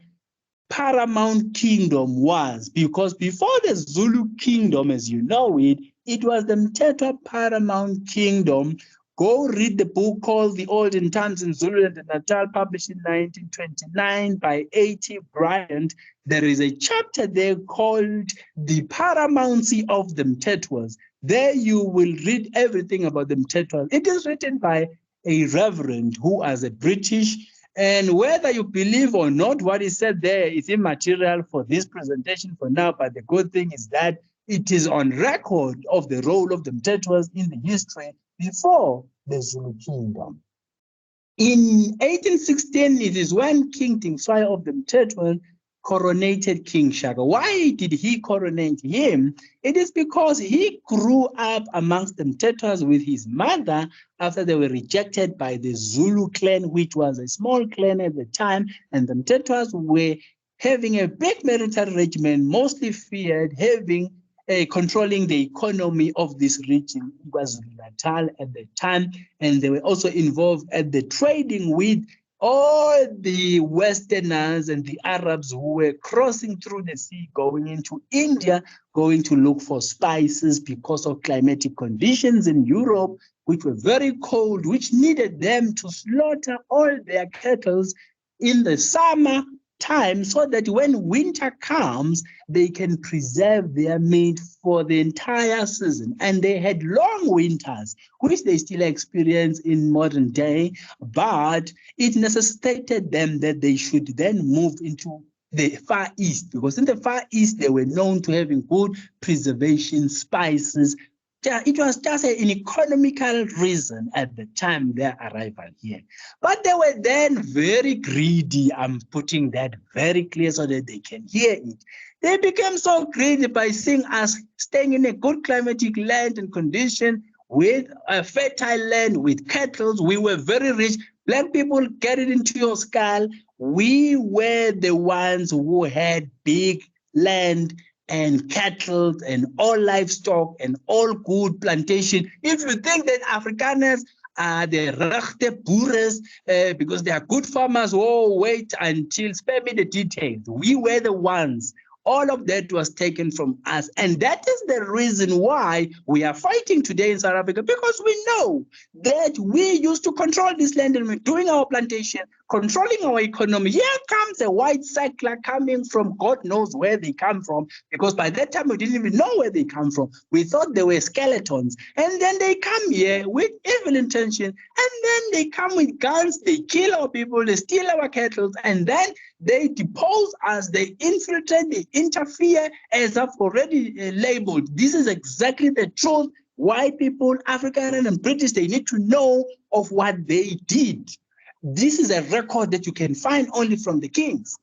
paramount kingdom was, because before the Zulu kingdom, as you know it, it was the Mthethwa paramount kingdom. Go read the book called The Olden Times in Zulu and Natal, published in 1929 by A.T. Bryant. There is a chapter there called The Paramountcy of the Mthethwas. There you will read everything about the Mthethwas. It is written by a reverend who was a British, and whether you believe or not, what is said there is immaterial for this presentation for now, but the good thing is that it is on record of the role of the Mthethwas in the history before the Zulu kingdom. In 1816, it is when King Dingiswayo of the Mthethwa coronated King Shaka. Why did he coronate him? It is because he grew up amongst the Mthethwas with his mother after they were rejected by the Zulu clan, which was a small clan at the time, and the Mthethwas were having a big military regiment, mostly feared, controlling the economy of this region. It was Natal at the time, and they were also involved at the trading with all the Westerners and the Arabs who were crossing through the sea, going into India, going to look for spices because of climatic conditions in Europe, which were very cold, which needed them to slaughter all their cattle in the summer time so that when winter comes, they can preserve their meat for the entire season. And they had long winters, which they still experience in modern day, but it necessitated them that they should then move into the Far East, because in the Far East, they were known to having good preservation spices. It was just an economical reason at the time their arrival here. But they were then very greedy. I'm putting that very clear so that they can hear it. They became so greedy by seeing us staying in a good climatic land and condition with a fertile land, with cattle. We were very rich. Black people, get it into your skull. We were the ones who had big land and cattle and all livestock and all good plantation. If you think that Afrikaners are the rechte boers because they are good farmers, oh, wait until, spare me the details. We were the ones. All of that was taken from us. And that is the reason why we are fighting today in South Africa, because we know that we used to control this land and we're doing our plantation, controlling our economy. Here comes a white settler coming from God knows where they come from, because by that time we didn't even know where they come from. We thought they were skeletons. And then they come here with evil intention, and then they come with guns, they kill our people, they steal our cattle, and then they depose us, they infiltrate, they interfere, as I've already labeled. This is exactly the truth. White people, African and British, they need to know of what they did. This is a record that you can find only from the kings.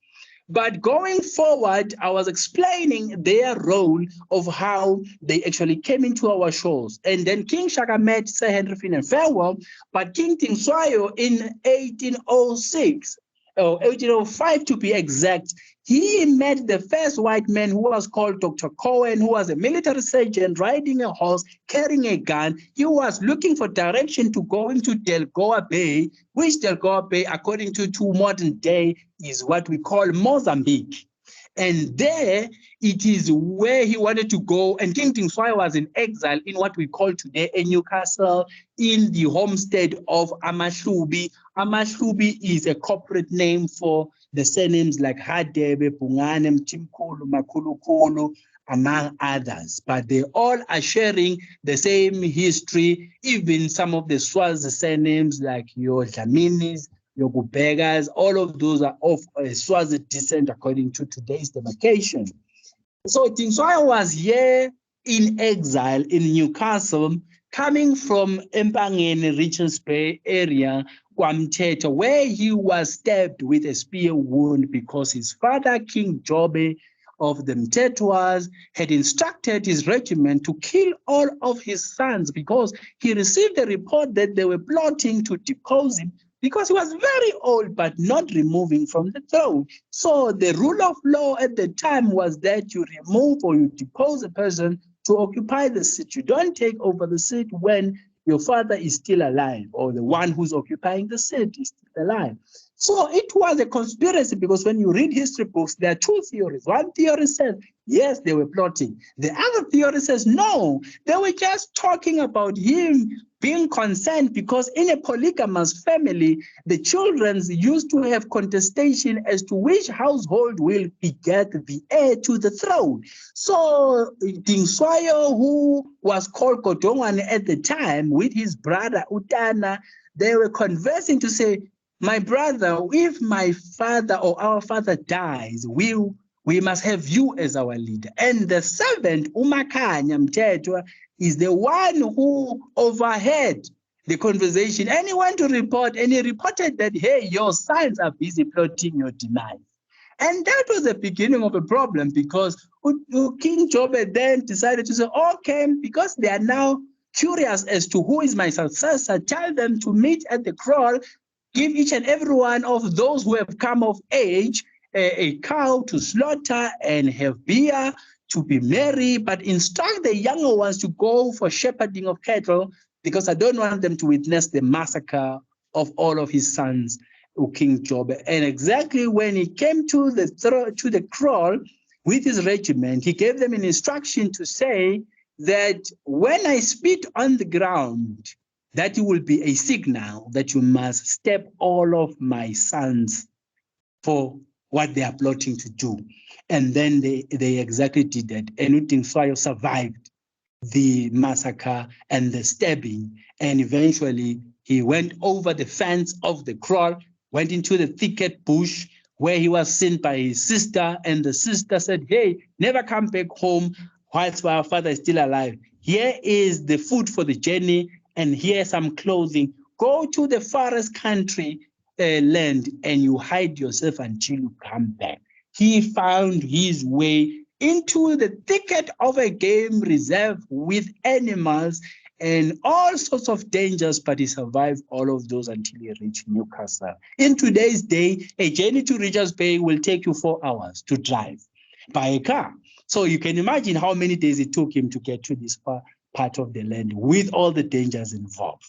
But going forward, I was explaining their role of how they actually came into our shores. And then King Shaka met Sir Henry Finn Farewell, but King Dingiswayo in 1806, or 1805 to be exact, he met the first white man who was called Dr. Cohen, who was a military sergeant riding a horse, carrying a gun. He was looking for direction to go into Delgoa Bay, which Delgoa Bay, according to modern day, is what we call Mozambique. And there it is where he wanted to go. And King Dingiswayo was in exile in what we call today a Newcastle, in the homestead of Amahlubi. Amahlubi is a corporate name for the surnames like Hadebe, Bungane, Mtimkulu, Makulukulu, among others. But they all are sharing the same history. Even some of the Swazi surnames like your Dlaminis, your Gubegas, all of those are of Swazi descent according to today's demarcation. So Dingiswayo was here in exile in Newcastle, coming from Empangeni, Richards Bay area, Kwamteto, where he was stabbed with a spear wound because his father, King Jobe of the Mtetwas, had instructed his regiment to kill all of his sons because he received a report that they were plotting to depose him because he was very old but not removing from the throne. So the rule of law at the time was that you remove or you depose a person to occupy the seat. You don't take over the seat when your father is still alive or the one who's occupying the seat is still alive. So it was a conspiracy because when you read history books, there are two theories. One theory says, yes, they were plotting. The other theory says, no, they were just talking about him being concerned because in a polygamous family, the children used to have contestation as to which household will beget the heir to the throne. So Ding Swayo, who was called Kodongwane at the time with his brother Utana, they were conversing to say, my brother, if my father or our father dies, we must have you as our leader. And the servant, Umakanya Mtetwa, is the one who overheard the conversation. And he went to report, and he reported that, hey, your sons are busy plotting your demise. And that was the beginning of a problem because King Jobe then decided to say, okay, because they are now curious as to who is my successor, tell them to meet at the kraal, give each and every one of those who have come of age a cow to slaughter and have beer to be merry, but instruct the younger ones to go for shepherding of cattle because I don't want them to witness the massacre of all of his sons, King Job. And exactly when he came to the kraal with his regiment, he gave them an instruction to say that when I spit on the ground, that will be a signal that you must step all of my sons for what they are plotting to do. And then they exactly did that. And Uting Swayo survived the massacre and the stabbing. And eventually he went over the fence of the kraal, went into the thicket bush where he was seen by his sister. And the sister said, hey, never come back home whilst our father is still alive. Here is the food for the journey, and here's some clothing. Go to the forest country land and you hide yourself until you come back. He found his way into the thicket of a game reserve with animals and all sorts of dangers, but he survived all of those until he reached Newcastle. In today's day, a journey to Richards Bay will take you 4 hours to drive by a car. So you can imagine how many days it took him to get to this part of the land with all the dangers involved.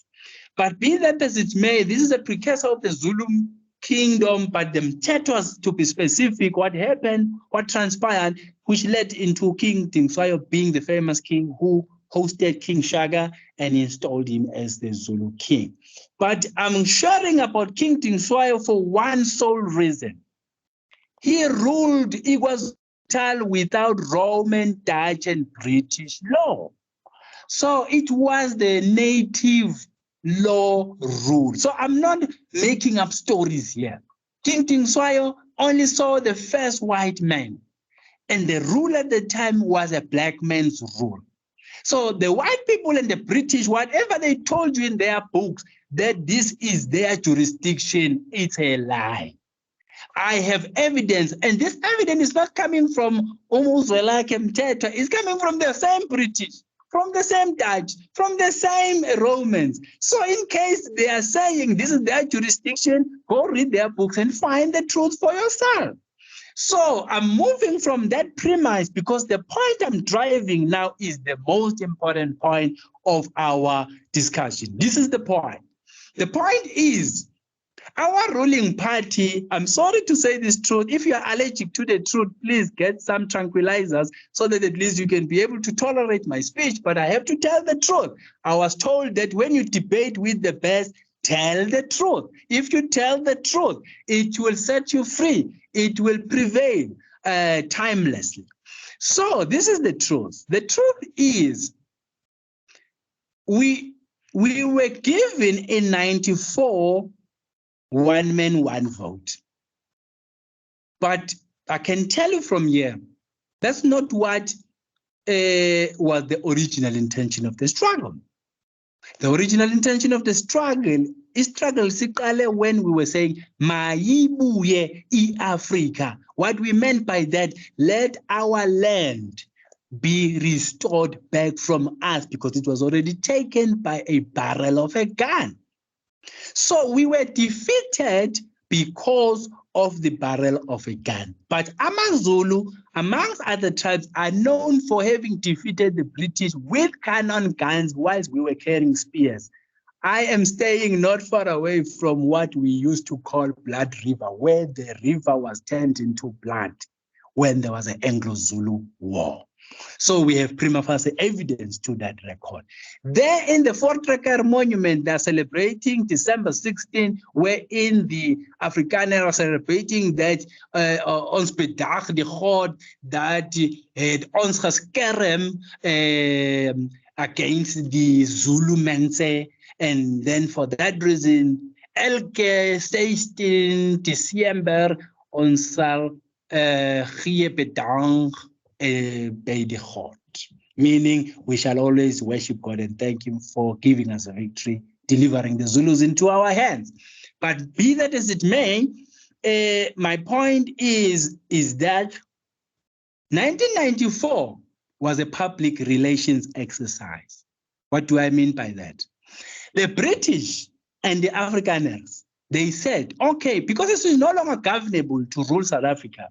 But be that as it may, this is a precursor of the Zulu kingdom, but the Mtetwas, to be specific, what happened, what transpired, which led into King Tingswayo being the famous king who hosted King Shaka and installed him as the Zulu king. But I'm sharing about King Tingswayo for one sole reason. He ruled KwaZulu without Roman, Dutch, and British law. So it was the native law rule. So I'm not making up stories here. King Tingswayo only saw the first white man, and the rule at the time was a black man's rule. So the white people and the British, whatever they told you in their books, that this is their jurisdiction, it's a lie. I have evidence, and this evidence is not coming from Umuzwelake Mthetwa, it's coming from the same British, from the same Dutch, from the same Romans. So in case they are saying this is their jurisdiction, go read their books and find the truth for yourself. So I'm moving from that premise because the point I'm driving now is the most important point of our discussion. This is the point. The point is, our ruling party, I'm sorry to say this truth, if you are allergic to the truth, please get some tranquilizers so that at least you can be able to tolerate my speech, but I have to tell the truth. I was told that when you debate with the best, tell the truth. If you tell the truth, it will set you free. It will prevail timelessly. So this is the truth. The truth is, we were given in 94 one man, one vote. But I can tell you from here, that's not what was the original intention of the struggle. The original intention of the struggle siqale when we were saying mayibuye i-Africa. What we meant by that, let our land be restored back from us, because it was already taken by a barrel of a gun. So we were defeated because of the barrel of a gun. But AmaZulu, amongst other tribes, are known for having defeated the British with cannon guns whilst we were carrying spears. I am staying not far away from what we used to call Blood River, where the river was turned into blood when there was an Anglo-Zulu war. So we have prima facie evidence to that record. There in the Fort Recker Monument, they're celebrating December 16, wherein the Afrikaners are celebrating that ons bedag die God that had ons geskerm against the Zulu mense. And then for that reason, elke 16 December ons sal gee bedank by the God, meaning we shall always worship God and thank him for giving us a victory, delivering the Zulus into our hands. But be that as it may, my point is that 1994 was a public relations exercise. What do I mean by that? The British and the Afrikaners, they said, okay, because it is no longer governable to rule South Africa,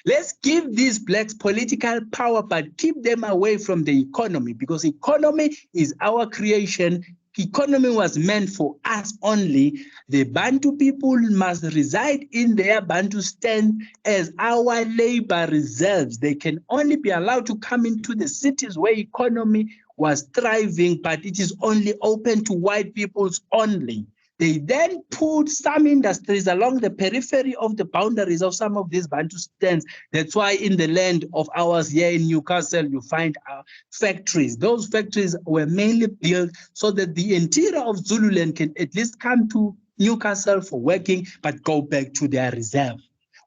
let's give these blacks political power, but keep them away from the economy, because economy is our creation. Economy was meant for us only. The Bantu people must reside in their Bantustan as our labor reserves. They can only be allowed to come into the cities where economy was thriving, but it is only open to white peoples only. They then put some industries along the periphery of the boundaries of some of these Bantustans. That's why in the land of ours here in Newcastle, you find factories. Those factories were mainly built so that the interior of Zululand can at least come to Newcastle for working, but go back to their reserve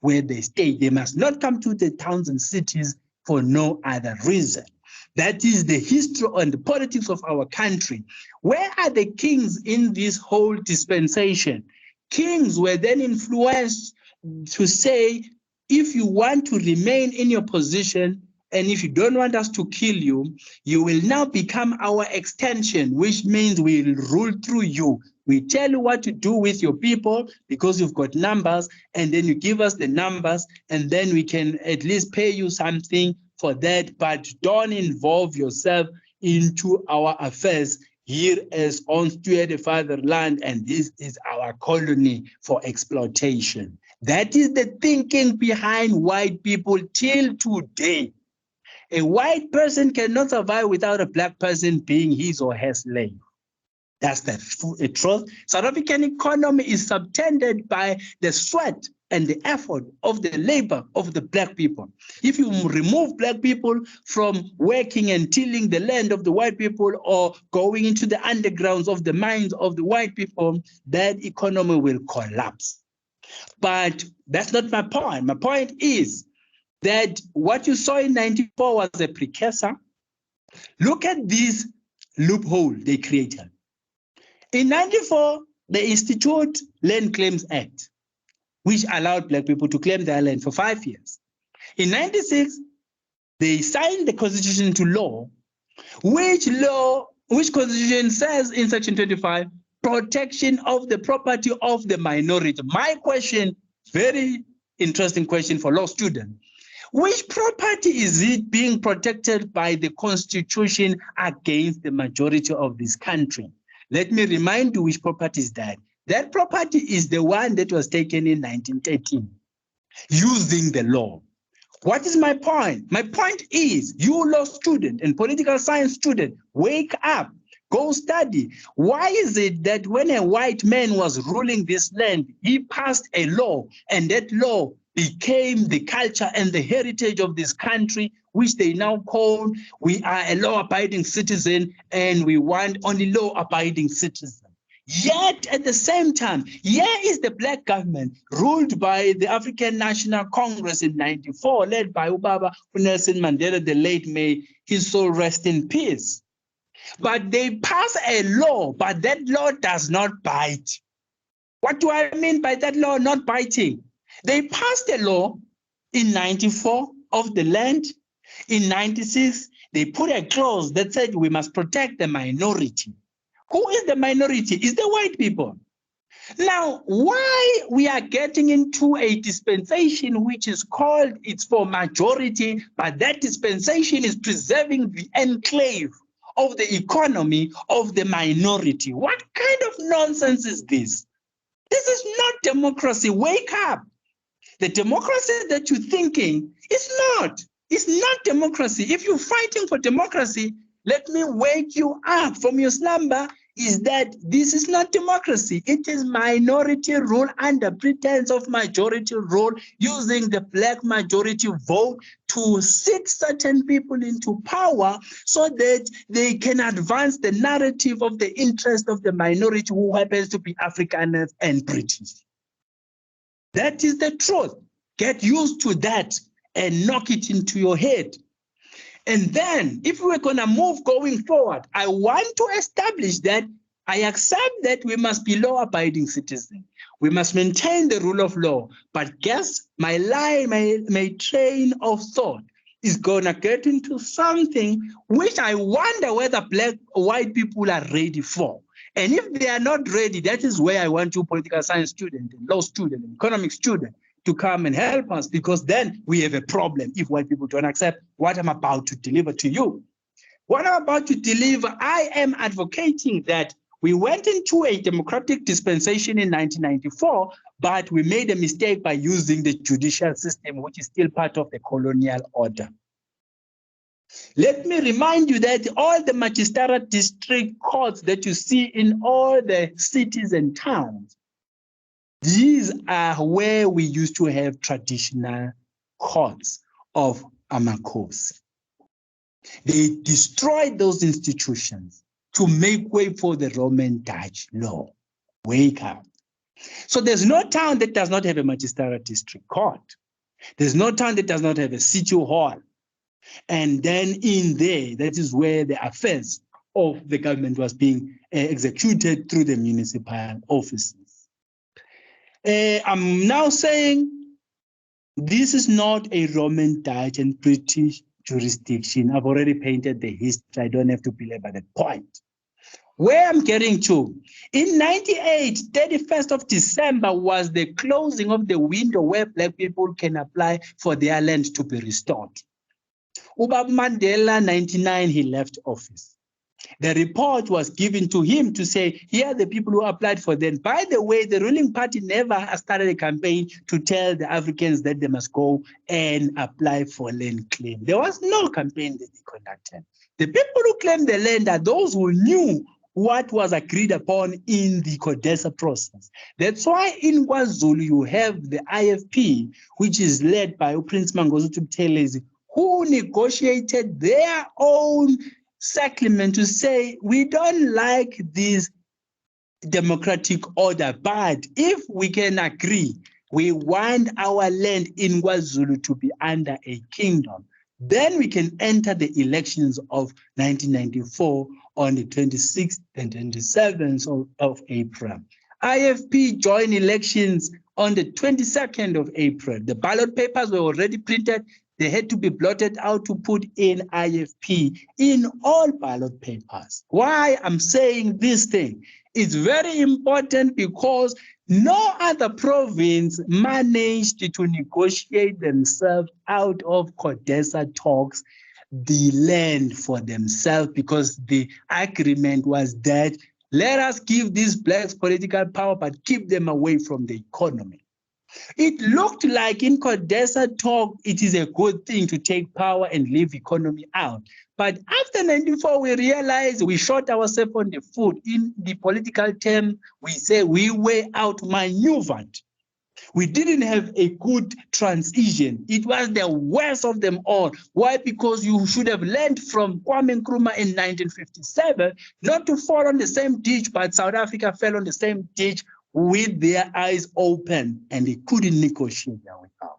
where they stay. They must not come to the towns and cities for no other reason. That is the history and the politics of our country. Where are the kings in this whole dispensation? Kings were then influenced to say, if you want to remain in your position, and if you don't want us to kill you, you will now become our extension, which means we'll rule through you. We tell you what to do with your people because you've got numbers, and then you give us the numbers, and then we can at least pay you something for that, but don't involve yourself into our affairs here as on the fatherland, and this is our colony for exploitation. That is the thinking behind white people till today. A white person cannot survive without a black person being his or her slave. That's the truth. South African economy is subtended by the sweat and the effort of the labor of the black people. If you remove black people from working and tilling the land of the white people or going into the undergrounds of the mines of the white people, that economy will collapse. But that's not my point. My point is that what you saw in 94 was a precursor. Look at this loophole they created. In 94, they instituted Land Claims Act, which allowed black people to claim their land for 5 years. In 96, they signed the constitution into law, which constitution says in section 25, protection of the property of the minority. My question, very interesting question for law students. Which property is it being protected by the constitution against the majority of this country? Let me remind you which property is that. That property is the one that was taken in 1913 using the law. What is my point? My point is, you law student and political science student, wake up, go study. Why is it that when a white man was ruling this land, he passed a law, and that law became the culture and the heritage of this country, which they now call, we are a law-abiding citizen and we want only law-abiding citizens. Yet at the same time, here is the black government ruled by the African National Congress in 94, led by Ubaba Nelson Mandela, the late, may his soul rest in peace. But they pass a law, but that law does not bite. What do I mean by that law not biting? They passed a law in 94 of the land. In 96, they put a clause that said we must protect the minority. Who is the minority? It's the white people. Now, why we are getting into a dispensation which is called it's for majority, but that dispensation is preserving the enclave of the economy of the minority. What kind of nonsense is this? This is not democracy. Wake up. The democracy that you're thinking is not. It's not democracy. If you're fighting for democracy, let me wake you up from your slumber, is that this is not democracy. It is minority rule under pretense of majority rule, using the black majority vote to sit certain people into power so that they can advance the narrative of the interest of the minority who happens to be Afrikaners and British. That is the truth. Get used to that and knock it into your head. And then if we're going to move going forward, I want to establish that I accept that we must be law-abiding citizens. We must maintain the rule of law. But guess my line, my train of thought is going to get into something which I wonder whether black or white people are ready for. And if they are not ready, that is where I want you political science student, and law student, and economic student to come and help us, because then we have a problem if white people don't accept what I'm about to deliver to you. What I'm about to deliver, I am advocating that we went into a democratic dispensation in 1994, but we made a mistake by using the judicial system, which is still part of the colonial order. Let me remind you that all the magistrate district courts that you see in all the cities and towns, these are where we used to have traditional courts of Amakhosi. They destroyed those institutions to make way for the Roman Dutch law. Wake up. So there's no town that does not have a magistrate district court. There's no town that does not have a city hall. And then in there, that is where the affairs of the government was being executed through the municipal offices. I'm now saying this is not a Roman, Dutch, and British jurisdiction. I've already painted the history. I don't have to belabor that point. Where I'm getting to, in 98, 31st of December was the closing of the window where black people can apply for their land to be restored. Ubaba Mandela, 99, he left office. The report was given to him to say, here are the people who applied for them. By the way, the ruling party never started a campaign to tell the Africans that they must go and apply for land claim. There was no campaign that they conducted. The people who claimed the land are those who knew what was agreed upon in the CODESA process. That's why in KwaZulu you have the IFP, which is led by Prince Mangosuthu Buthelezi, who negotiated their own settlement to say, we don't like this democratic order, but if we can agree, we want our land in KwaZulu to be under a kingdom, then we can enter the elections of 1994 on the 26th and 27th of April. IFP joined elections on the 22nd of April. The ballot papers were already printed. They had to be blotted out to put in IFP in all ballot papers. Why I'm saying this thing? It's very important because no other province managed to negotiate themselves out of CODESA talks the land for themselves, because the agreement was that let us give these blacks political power, but keep them away from the economy. It looked like in CODESA talk, it is a good thing to take power and leave economy out. But after 94, we realized we shot ourselves on the foot. In the political term, we say we were outmaneuvered. We didn't have a good transition. It was the worst of them all. Why? Because you should have learned from Kwame Nkrumah in 1957 not to fall on the same ditch, but South Africa fell on the same ditch with their eyes open, and they couldn't negotiate their way out.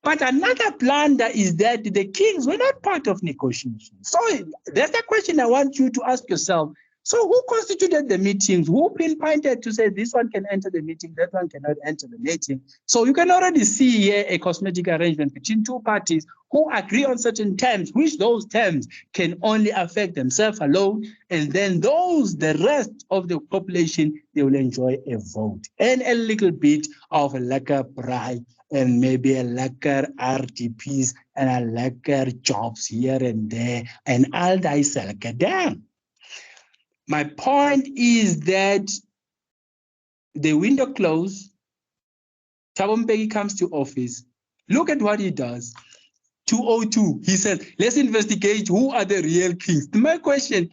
But another blunder is that the kings were not part of negotiations. So that's the question I want you to ask yourself. So who constituted the meetings? Who pinpointed to say this one can enter the meeting, that one cannot enter the meeting? So you can already see here a cosmetic arrangement between two parties who agree on certain terms, which those terms can only affect themselves alone. And then the rest of the population, they will enjoy a vote and a little bit of a lekker bribe and maybe a lekker RDPs and a lekker jobs here and there and all that selke down. My point is that the window closed, Thabo Mbeki comes to office. Look at what he does. 202, he says, let's investigate who are the real kings. My question,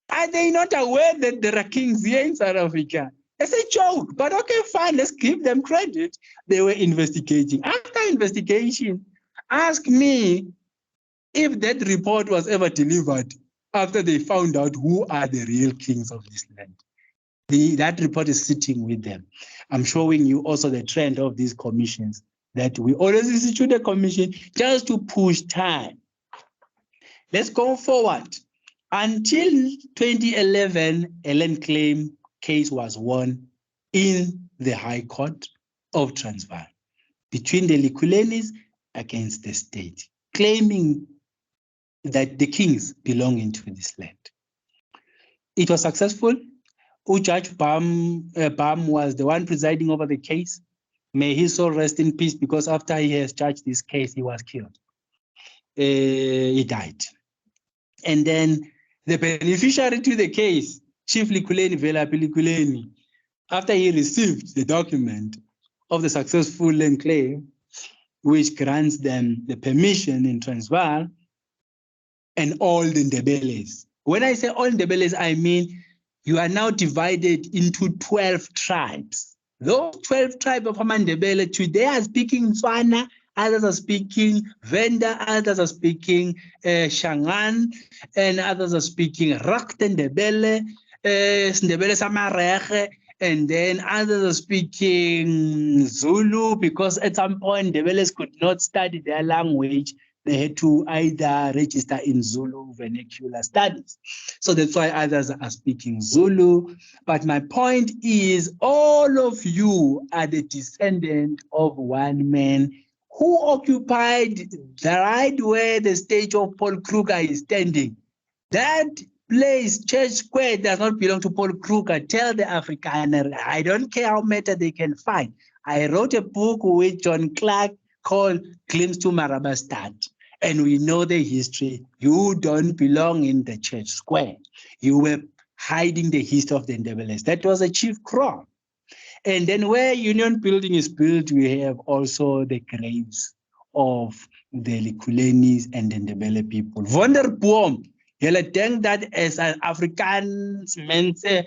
are they not aware that there are kings here in South Africa? It's a joke, but okay, fine, let's give them credit. They were investigating. After investigation, ask me if that report was ever delivered after they found out who are the real kings of this land. That report is sitting with them. I'm showing you also the trend of these commissions, that we always institute a commission just to push time. Let's go forward. Until 2011, a land claim case was won in the High Court of Transvaal between the Likulenis against the state, claiming that the kings belong into this land. It was successful. Judge Bam was the one presiding over the case. May his soul rest in peace, because after he has judged this case, he was killed. He died. And then the beneficiary to the case, Chief Likuleni Vela Likuleni, after he received the document of the successful land claim, which grants them the permission in Transvaal, and all the Ndebeles. When I say all Ndebeles, I mean you are now divided into 12 tribes. Those 12 tribes of Amandebele today are speaking Tswana, others are speaking Venda, others are speaking Shangan, and others are speaking Raktendebele, Ndebele Samarege, and then others are speaking Zulu, because at some point Ndebeles could not study their language. They had to either register in Zulu vernacular studies. So that's why others are speaking Zulu. But my point is, all of you are the descendant of one man who occupied the right where the statue of Paul Kruger is standing. That place, Church Square, does not belong to Paul Kruger. Tell the Afrikaner, I don't care how many they can find. I wrote a book with John Clark called Glimpse to Marabastad. And we know the history. You don't belong in the Church Square. You were hiding the history of the Ndebeles. That was a chief crime. And then where Union Building is built, we have also the graves of the Likulenis and the Ndebele people. Wonderboom. Julle dink dat is 'n Afrikaans mense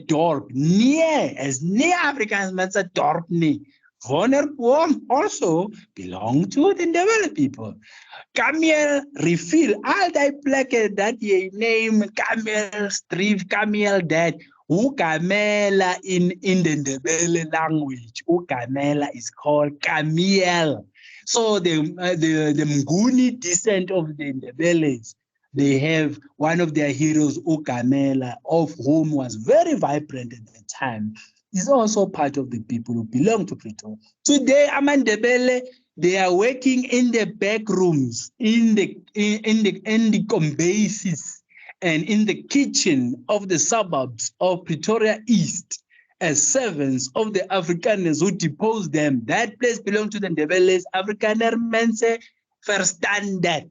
dorp. Nee, is nie Afrikaans mense dorp nie. Wonderboom also belong to the Ndebele people. Camel refill, all that plaque that ye name, camel strip, camel that, ukamela in the Ndebele language, ukamela is called camel. So the Mnguni descent of the Ndebeles, they have one of their heroes, Ukamela, of whom was very vibrant at the time, is also part of the people who belong to Pretoria. Today, Amandebele, they are working in the back rooms, in the combases, and in the kitchen of the suburbs of Pretoria East as servants of the Afrikaners who deposed them. That place belongs to the Ndebeles. Afrikaner mense verstand that.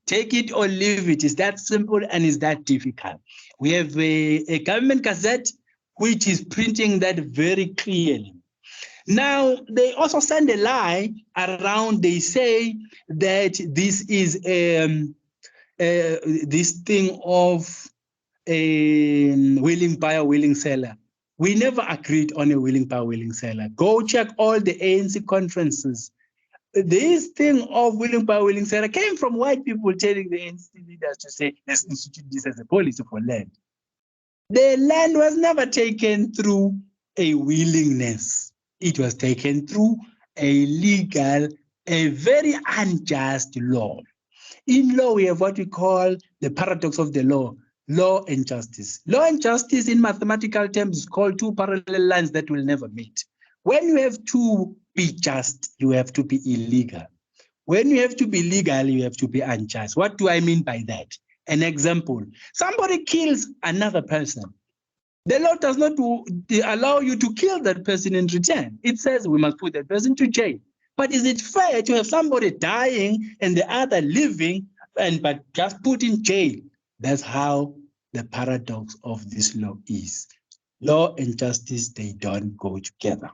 Take it or leave it. It's that simple and it's that difficult. We have a government gazette which is printing that very clearly. Now, they also send a lie around. They say that this is this thing of a willing buyer, willing seller. We never agreed on a willing buyer, willing seller. Go check all the ANC conferences. This thing of willing buyer, willing seller came from white people telling the ANC leaders to say, let's institute this as a policy for land. The land was never taken through a willingness. It was taken through a legal a very unjust law. In law, we have what we call the paradox of the law, law and justice. Law and justice in mathematical terms is called two parallel lines that will never meet. When you have to be just, you have to be illegal. When you have to be legal, you have to be unjust. What do I mean by that? An example, somebody kills another person. The law does not allow you to kill that person in return. It says we must put that person to jail. But is it fair to have somebody dying and the other living but just put in jail? That's how the paradox of this law is. Law and justice, they don't go together.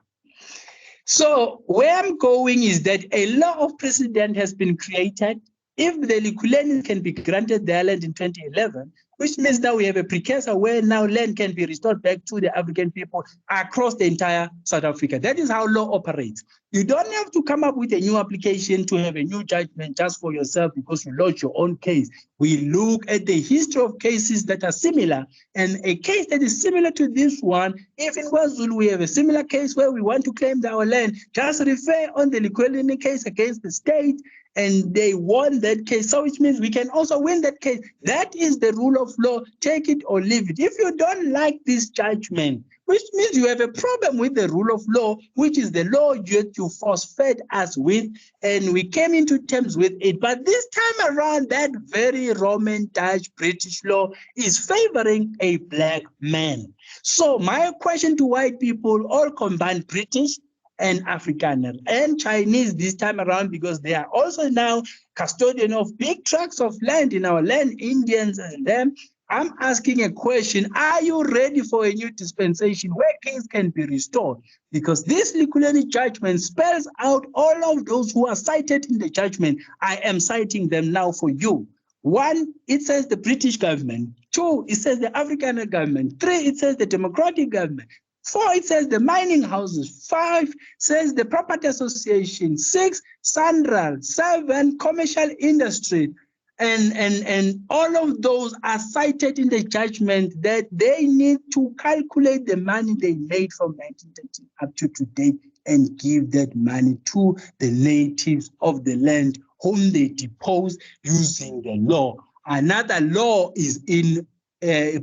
So where I'm going is that a law of precedent has been created. If the Likuleni can be granted their land in 2011, which means now we have a precursor where now land can be restored back to the African people across the entire South Africa. That is how law operates. You don't have to come up with a new application to have a new judgment just for yourself because you lodge your own case. We look at the history of cases that are similar, and a case that is similar to this one, if in KwaZulu we have a similar case where we want to claim our land, just refer on the Likuleni case against the state, and they won that case. So which means we can also win that case. That is the rule of law. Take it or leave it. If you don't like this judgment, which means you have a problem with the rule of law, which is the law that you force-fed us with, and we came into terms with it. But this time around, that very Roman, Dutch, British law is favoring a black man. So my question to white people, all combined British and Afrikaner and Chinese this time around, because they are also now custodian of big tracts of land in our land, Indians and them. I'm asking a question. Are you ready for a new dispensation where kings can be restored? Because this Likuleni judgment spells out all of those who are cited in the judgment. I am citing them now for you. 1, it says the British government. 2, it says the Afrikaner government. 3, it says the democratic government. 4, it says the mining houses. 5 says the property association. 6, Sandral. 7, commercial industry. And all of those are cited in the judgment that they need to calculate the money they made from 1930 up to today and give that money to the natives of the land whom they deposed using the law. Another law is in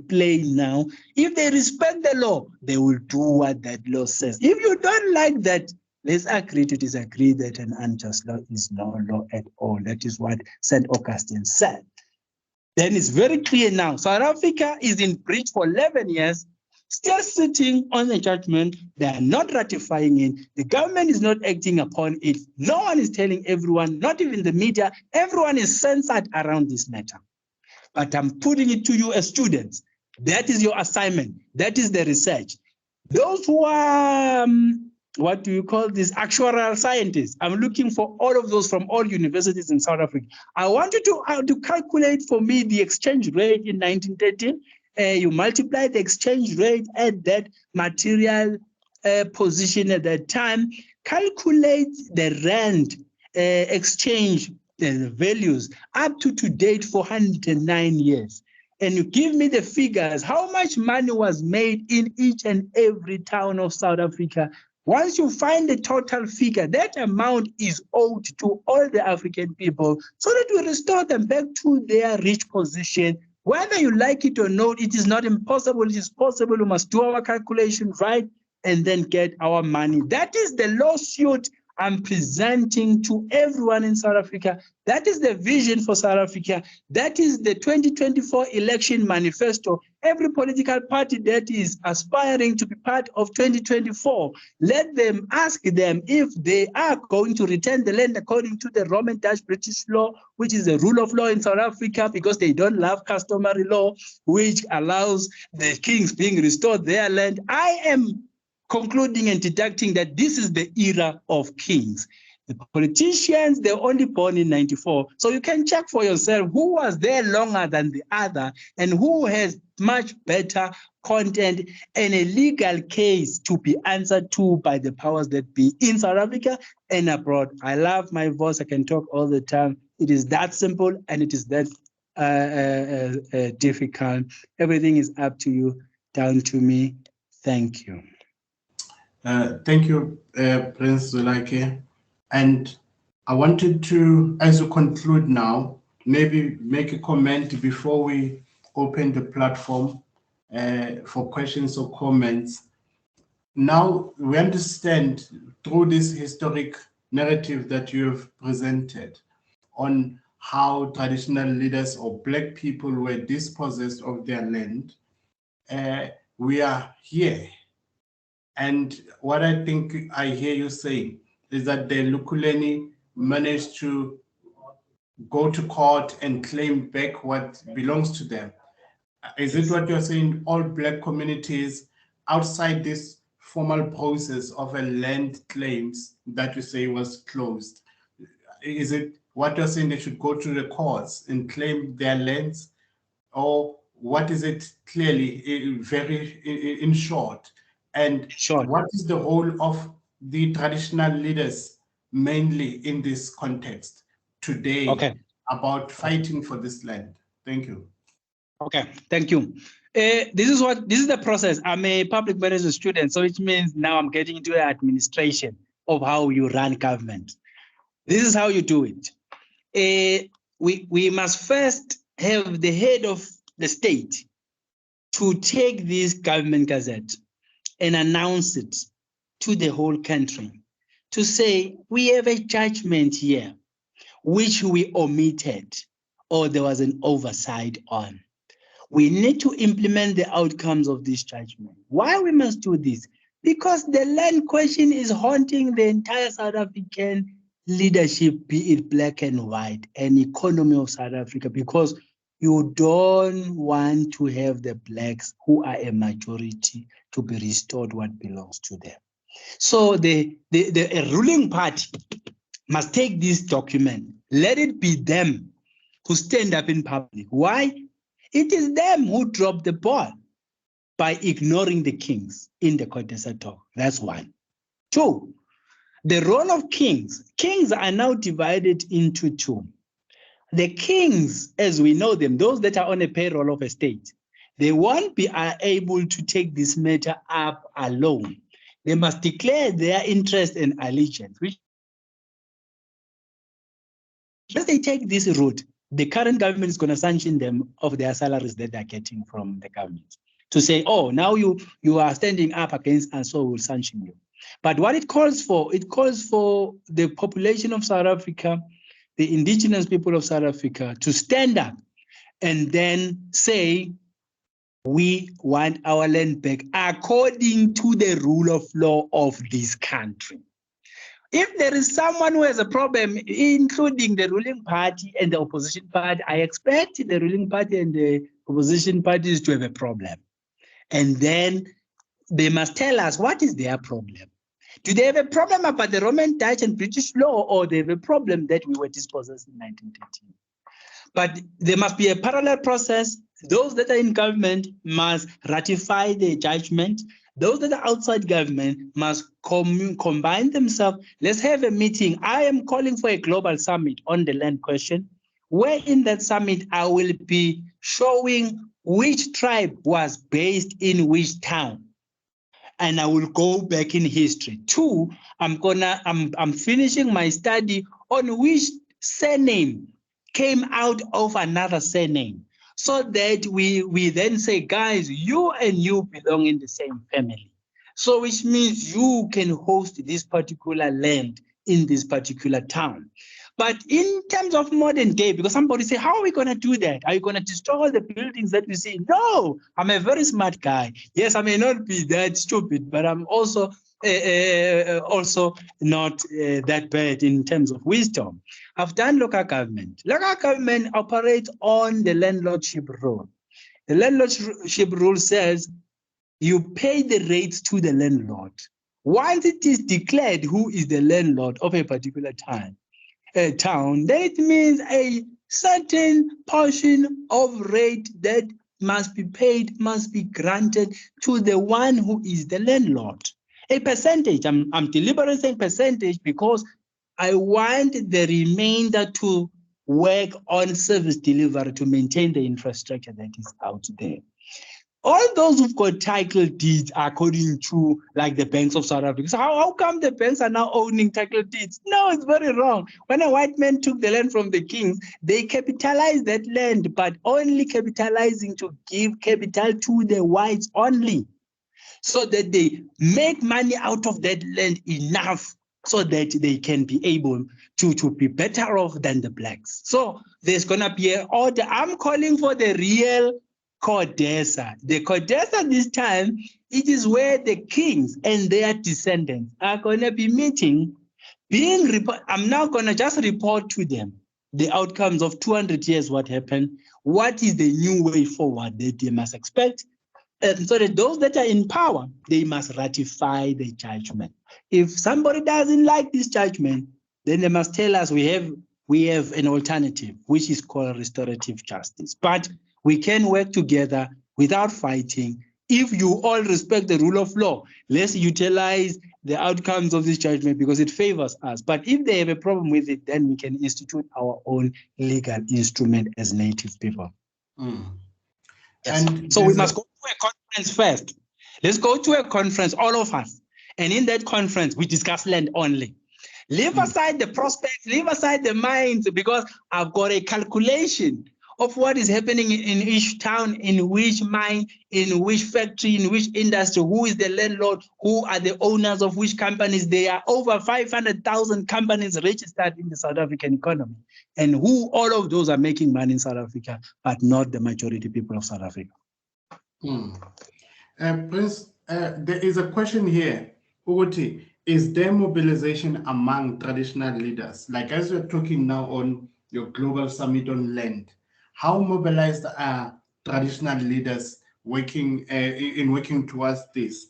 play now. If they respect the law, they will do what that law says. If you don't like that, let's agree to disagree that an unjust law is no law at all. That is what St. Augustine said. Then it's very clear now. South Africa is in breach for 11 years, still sitting on the judgment. They are not ratifying it. The government is not acting upon it. No one is telling everyone, not even the media. Everyone is censored around this matter. But I'm putting it to you as students. That is your assignment. That is the research. Those who are, what do you call this, actuarial scientists, I'm looking for all of those from all universities in South Africa. I want you to calculate for me the exchange rate in 1913. You multiply the exchange rate at that material position at that time, calculate the rand exchange the values up to date for 109 years. And you give me the figures, how much money was made in each and every town of South Africa. Once you find the total figure, that amount is owed to all the African people so that we restore them back to their rich position. Whether you like it or not, it is not impossible. It is possible. We must do our calculation right and then get our money. That is the lawsuit I'm presenting to everyone in South Africa. That is the vision for South Africa. That is the 2024 election manifesto. Every political party that is aspiring to be part of 2024, let them ask them if they are going to return the land according to the Roman Dutch British law, which is the rule of law in South Africa, because they don't love customary law, which allows the kings being restored their land. I am concluding and deducting that this is the era of kings. The politicians, they're only born in 94. So you can check for yourself who was there longer than the other and who has much better content and a legal case to be answered to by the powers that be in South Africa and abroad. I love my voice. I can talk all the time. It is that simple and it is that difficult. Everything is up to you, down to me. Thank you. Thank you, Prince Zulake. And I wanted to, as we conclude now, maybe make a comment before we open the platform for questions or comments. Now we understand through this historic narrative that you have presented on how traditional leaders or Black people were dispossessed of their land. We are here. And what I think I hear you saying is that the Lukuleni managed to go to court and claim back what belongs to them. Is it what you're saying? All Black communities outside this formal process of a land claims that you say was closed, is it what you're saying they should go to the courts and claim their lands? Or what is it clearly, very in short? And Sure. what is the role of the traditional leaders mainly in this context today about fighting for this land? Thank you. Okay, thank you. This is the process. I'm a public management student, so it means now I'm getting into administration of how you run government. This is how you do it. We must first have the head of the state to take this government gazette and announce it to the whole country to say, we have a judgment here, which we omitted or there was an oversight on. We need to implement the outcomes of this judgment. Why we must do this? Because the land question is haunting the entire South African leadership, be it Black and white, and economy of South Africa, because you don't want to have the Blacks, who are a majority, to be restored what belongs to them. So the ruling party must take this document, let it be them who stand up in public. Why? It is them who dropped the ball by ignoring the kings in the Contessa talk. That's one. Two, the role of kings. Kings are now divided into two. The kings, as we know them, those that are on a payroll of a state, they won't be able to take this matter up alone. They must declare their interest and allegiance, which if they take this route, the current government is going to sanction them of their salaries that they're getting from the government. To say, oh, now you are standing up against us, so we'll sanction you. But what it calls for the population of South Africa, the indigenous people of South Africa, to stand up and then say, we want our land back according to the rule of law of this country. If there is someone who has a problem, including the ruling party and the opposition party, I expect the ruling party and the opposition parties to have a problem. And then they must tell us what is their problem. Do they have a problem about the Roman, Dutch, and British law, or they have a problem that we were dispossessed in 1913? But there must be a parallel process. Those that are in government must ratify the judgment. Those that are outside government must combine themselves. Let's have a meeting. I am calling for a global summit on the land question, where in that summit I will be showing which tribe was based in which town. And I will go back in history. Two, I'm finishing my study on which surname came out of another surname, so that we then say, guys, you and you belong in the same family. So which means you can host this particular land in this particular town. But in terms of modern day, because somebody say, how are we going to do that? Are you going to destroy all the buildings that we see? No, I'm a very smart guy. Yes, I may not be that stupid, but I'm also not that bad in terms of wisdom. I've done local government. Local government operates on the landlordship rule. The landlordship rule says you pay the rates to the landlord. Once it is declared who is the landlord of a particular town, then it means a certain portion of rate that must be paid, must be granted to the one who is the landlord. A percentage, I'm deliberately saying percentage because I want the remainder to work on service delivery to maintain the infrastructure that is out there. all those who've got title deeds according to like the banks of South Africa. So how come the banks are now owning title deeds? No, it's very wrong. When a white man took the land from the kings, they capitalized that land, but only capitalizing to give capital to the whites only, so that they make money out of that land enough so that they can be able to be better off than the blacks. So there's gonna be an order. I'm calling for the real CODESA. The CODESA this time, it is where the kings and their descendants are gonna be meeting, I'm now gonna just report to them the outcomes of 200 years, what happened, what is the new way forward that they must expect, so that those that are in power, they must ratify the judgment. If somebody doesn't like this judgment, then they must tell us we have an alternative, which is called restorative justice. But we can work together without fighting. If you all respect the rule of law, let's utilize the outcomes of this judgment because it favors us. But if they have a problem with it, then we can institute our own legal instrument as native people. Yes. And so we must go to a conference first. Let's go to a conference, all of us. And in that conference, we discuss land only. Leave aside the prospects, leave aside the mines, because I've got a calculation of what is happening in each town, in which mine, in which factory, in which industry, who is the landlord, who are the owners of which companies. There are over 500,000 companies registered in the South African economy, and who all of those are making money in South Africa, but not the majority people of South Africa. Prince, there is a question here. Uguti, is there mobilization among traditional leaders? Like as you're talking now on your global summit on land, how mobilized are traditional leaders working working towards this?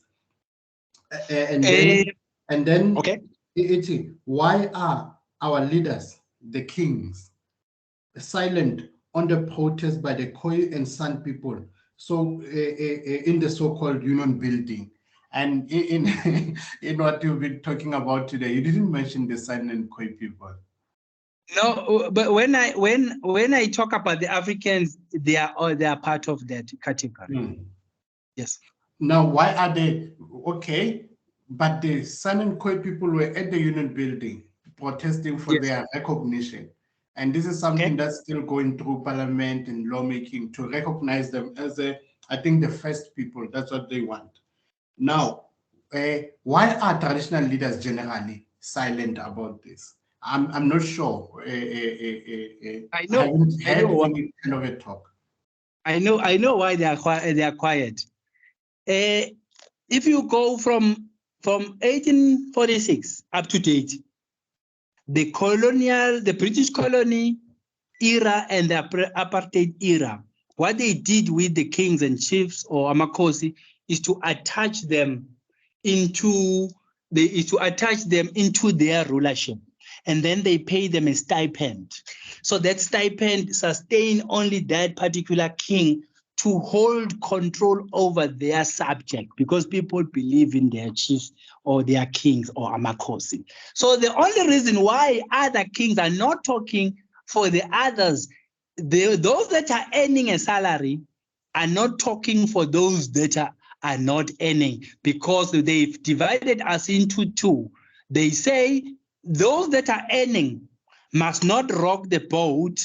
And then okay. Why are our leaders, the kings, silent on the protest by the Khoi and San people? So in the so-called union building, and in what you've been talking about today, you didn't mention the San and Khoi people. No, but when I talk about the Africans, they are part of that category. Yes. Now, why are they okay? But the San and Khoi people were at the union building protesting for their recognition, and this is something that's still going through parliament and lawmaking to recognize them as I think the first people. That's what they want. Now, why are traditional leaders generally silent about this? I'm not sure. I know. I haven't had any kind of a talk. I know why they are quiet. If you go from 1846 up to date, the British colony era and the apartheid era, what they did with the kings and chiefs or amakosi is to attach them into their rulership, and then they pay them a stipend. So that stipend sustained only that particular king to hold control over their subject, because people believe in their chiefs or their kings or amakosi. So the only reason why other kings are not talking for the others, those that are earning a salary are not talking for those that are not earning, because they've divided us into two. They say those that are earning must not rock the boat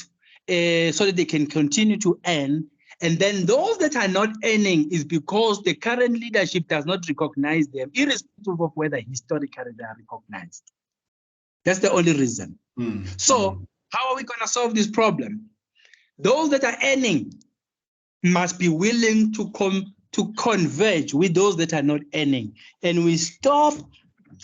so that they can continue to earn. And then those that are not earning is because the current leadership does not recognize them, irrespective of whether historically they are recognized. That's the only reason. So how are we going to solve this problem? Those that are earning must be willing to converge with those that are not earning. And we stop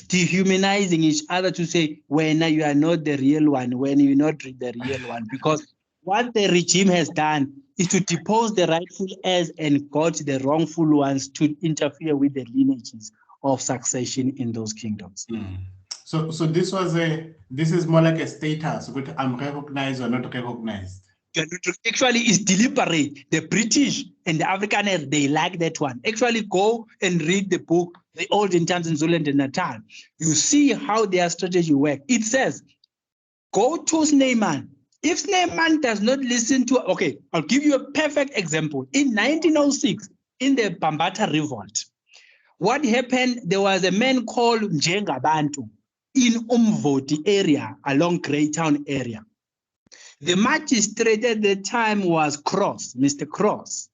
dehumanizing each other to say, when you are not the real one, when you're not the real one. Because what the regime has done is to depose the rightful heirs and got the wrongful ones to interfere with the lineages of succession in those kingdoms. So this is more like a status, but I'm recognized or not recognized. Actually, it's deliberate. The British and the Afrikaners, they like that one. Actually, go and read the book, The Old in Terms in Zulu and Natal. You see how their strategy works. It says, go to Snyman. If Snyman does not listen to, okay, I'll give you a perfect example. In 1906, in the Bambata revolt, what happened, there was a man called Njengabantu in Umvoti area along Greytown area. The magistrate at the time was Cross, Mr. Cross.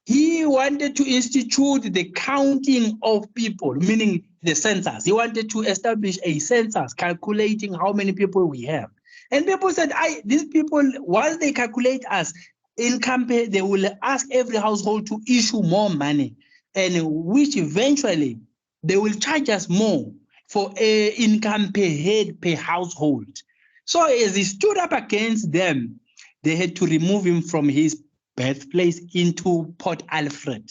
He wanted to institute the counting of people, meaning the census. He wanted to establish a census calculating how many people we have. And people said, these people, once they calculate us income pay, they will ask every household to issue more money, and which eventually they will charge us more for income per head per household. So as he stood up against them, they had to remove him from his birthplace into Port Alfred,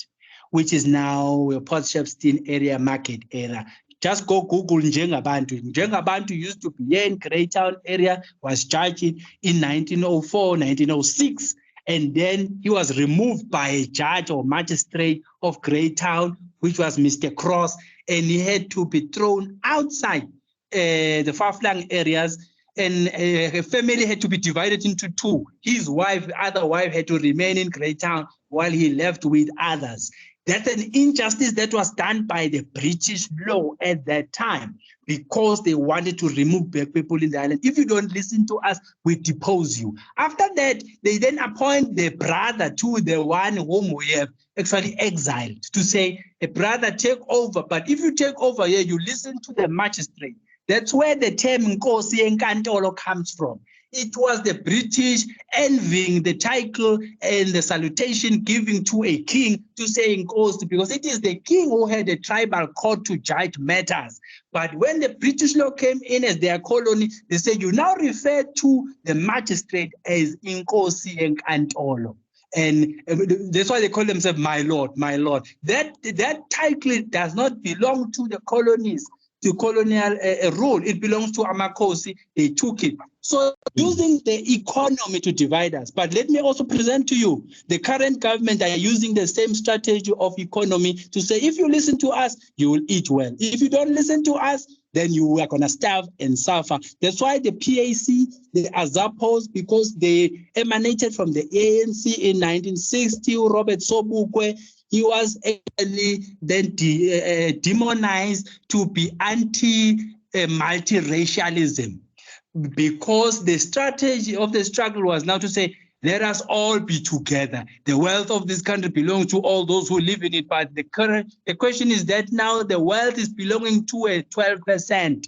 which is now Port Shepstone area market area. Just go Google Njengabantu. Njengabantu used to be here in Greytown area, was charged in 1904, 1906, and then he was removed by a judge or magistrate of Greytown, which was Mr. Cross, and he had to be thrown outside the far-flung areas, and a family had to be divided into two. His wife, other wife, had to remain in Greytown while he left with others. That's an injustice that was done by the British law at that time, because they wanted to remove black people in the island. If you don't listen to us, we depose you. After that, they then appoint the brother to the one whom we have actually exiled, to say, a brother, take over. But if you take over here, you listen to the magistrate. That's where the term Nkosi Enkantolo comes from. It was the British envying the title and the salutation given to a king to say Nkosi, because it is the king who had a tribal court to judge matters. But when the British law came in as their colony, they said you now refer to the magistrate as Nkosi Enkantolo. And that's why they call themselves my lord, my lord. That title does not belong to the colonies, to colonial rule. It belongs to Amakosi. They took it. So using the economy to divide us. But let me also present to you, the current government are using the same strategy of economy to say, if you listen to us, you will eat well. If you don't listen to us, then you are going to starve and suffer. That's why the PAC, the Azapos, because they emanated from the ANC in 1960, Robert Sobukwe, he was actually then demonized to be anti-multiracialism, because the strategy of the struggle was now to say, let us all be together. The wealth of this country belongs to all those who live in it. But the question is that now the wealth is belonging to a 12%,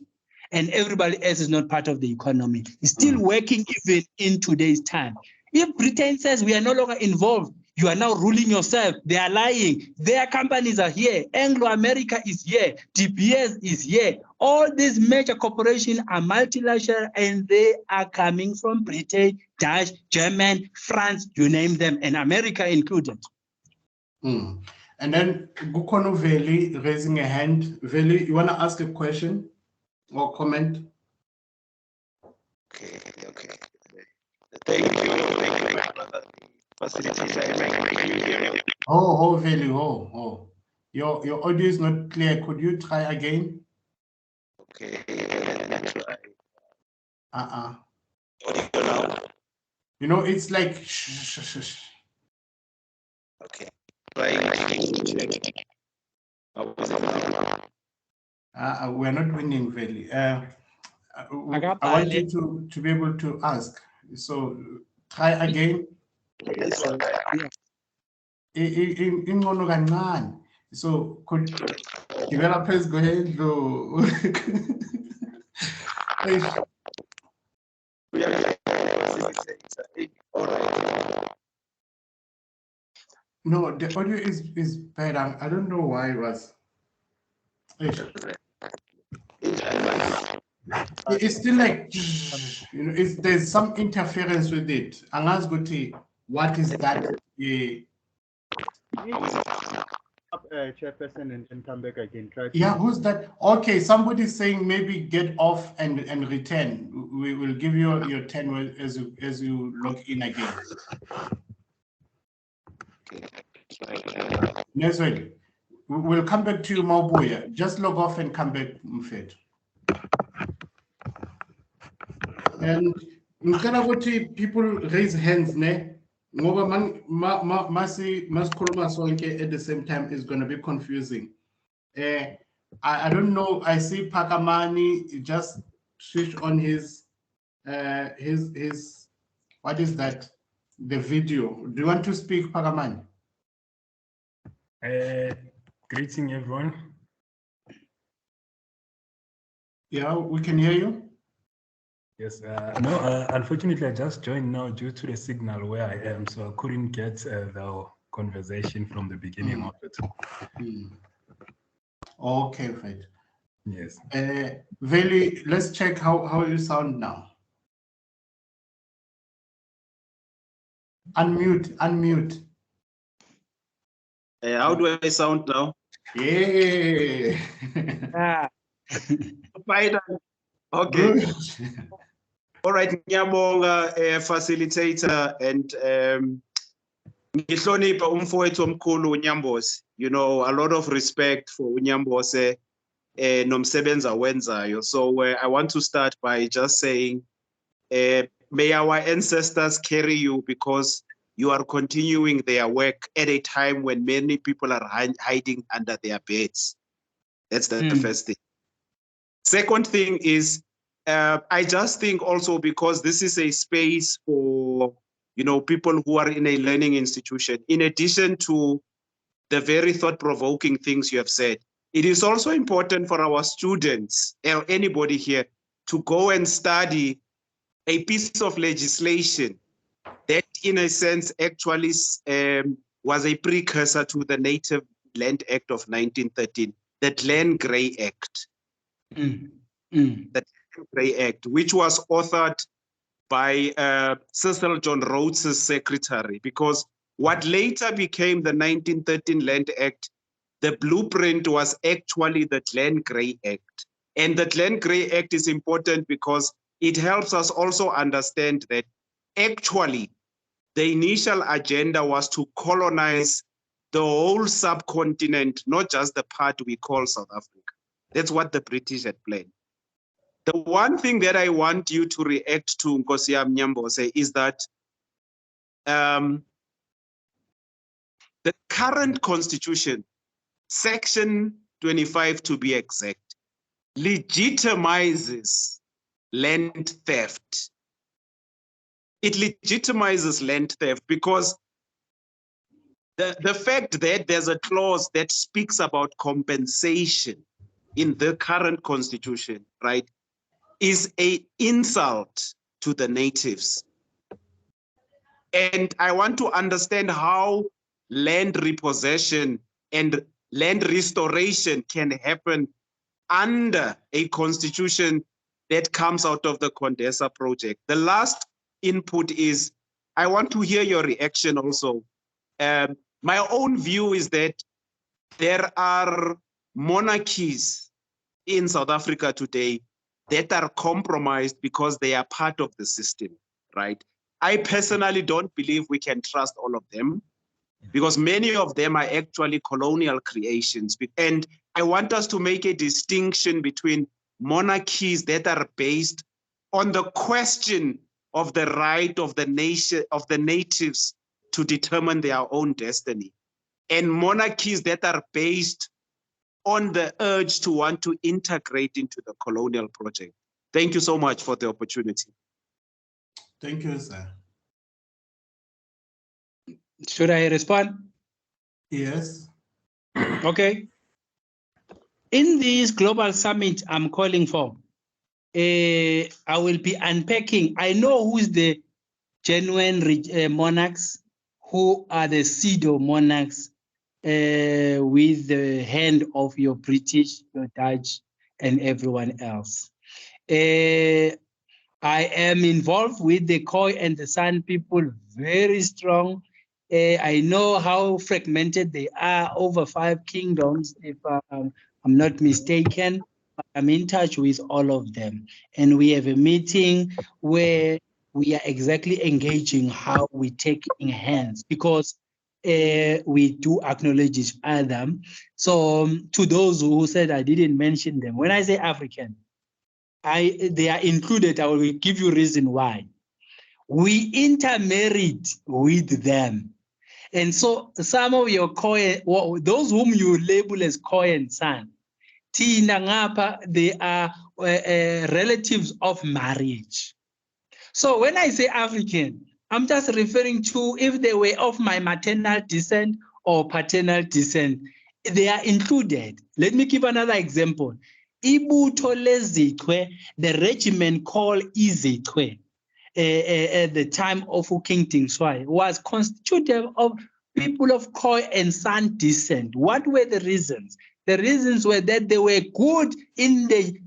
and everybody else is not part of the economy. It's still working even in today's time. If Britain says we are no longer involved, you are now ruling yourself. They are lying. Their companies are here. Anglo-America is here. DBS is here. All these major corporations are multilateral, and they are coming from Britain, Dutch, German, France, you name them, and America included. And then Gukono Veli raising a hand. Veli, you want to ask a question or comment? Okay. Thank you. Oh, Veli, oh. Your audio is not clear. Could you try again? Okay, let me try. You know, it's like shh. Okay. We're not winning, Veli. I want you to be able to ask. So try again. So could developers go ahead? No, the audio is bad. I don't know why it was. It's still like, you know, there's some interference with it. What is that? Chairperson and come back again. Who's that? Okay, somebody's saying maybe get off and return. We will give you your 10 as you log in again. Next week, we'll come back to you, Maubuya. Just log off and come back, Mfet. And people raise hands, ne? masikhuluma sonke at the same time is going to be confusing. I don't know. I see Pakamani just switch on his what is that? The video. Do you want to speak, Pakamani? Greeting everyone. Yeah, we can hear you. Yes, no, unfortunately, I just joined now due to the signal where I am, so I couldn't get the conversation from the beginning of it. Okay, right. Yes. Veli, let's check how you sound now. Unmute. How do I sound now? Yeah. Fine. Okay. All right, ngiyabonga facilitator and ngihlonipha umfowethu omkhulu uNyambosi. You know, a lot of respect for uNyambosi nomsebenzi awenzayo. So I want to start by just saying may our ancestors carry you, because you are continuing their work at a time when many people are hiding under their beds. That's the first thing. Second thing is, I just think also because this is a space for, you know, people who are in a learning institution, in addition to the very thought-provoking things you have said, it is also important for our students or anybody here to go and study a piece of legislation that, in a sense, actually was a precursor to the Native Land Act of 1913, the Land Grey Act. The Grey Act, which was authored by Cecil John Rhodes' secretary, because what later became the 1913 Land Act, the blueprint was actually the Land Grey Act. And the Land Grey Act is important because it helps us also understand that actually the initial agenda was to colonize the whole subcontinent, not just the part we call South Africa. That's what the British had planned. The one thing that I want you to react to, Nkosi Nyambose, is that the current constitution, section 25 to be exact, legitimizes land theft. It legitimizes land theft because the fact that there's a clause that speaks about compensation in the current constitution, right, is an insult to the natives. And I want to understand how land repossession and land restoration can happen under a constitution that comes out of the Condesa project. The last input is, I want to hear your reaction also. My own view is that there are monarchies in South Africa today that are compromised because they are part of the system, right? I personally don't believe we can trust all of them because many of them are actually colonial creations. And I want us to make a distinction between monarchies that are based on the question of the right of the nation, of the natives to determine their own destiny, and monarchies that are based on the urge to want to integrate into the colonial project. Thank you so much for the opportunity. Thank you, sir. Should I respond? Yes. Okay. In this global summit I'm calling for, I will be unpacking. I know who's the genuine monarchs, who are the pseudo monarchs with the hand of your British, your Dutch, and everyone else. I am involved with the Khoi and the San people, very strong. I know how fragmented they are, over 5 kingdoms, if I'm not mistaken. I'm in touch with all of them. And we have a meeting where we are exactly engaging how we take in hands, because we do acknowledge each other. So to those who said I didn't mention them, when I say African, they are included. I will give you reason why. we intermarried with them. And so some of your those whom you label as Koyan son, Tina ngapha, they are relatives of marriage. So when I say African, I'm just referring to if they were of my maternal descent or paternal descent, they are included. Let me give another example. Ibutho lezithwe, the regiment called Izithwe, at the time of King Tingswai, was constituted of people of Khoi and San descent. What were the reasons? The reasons were that they were good in the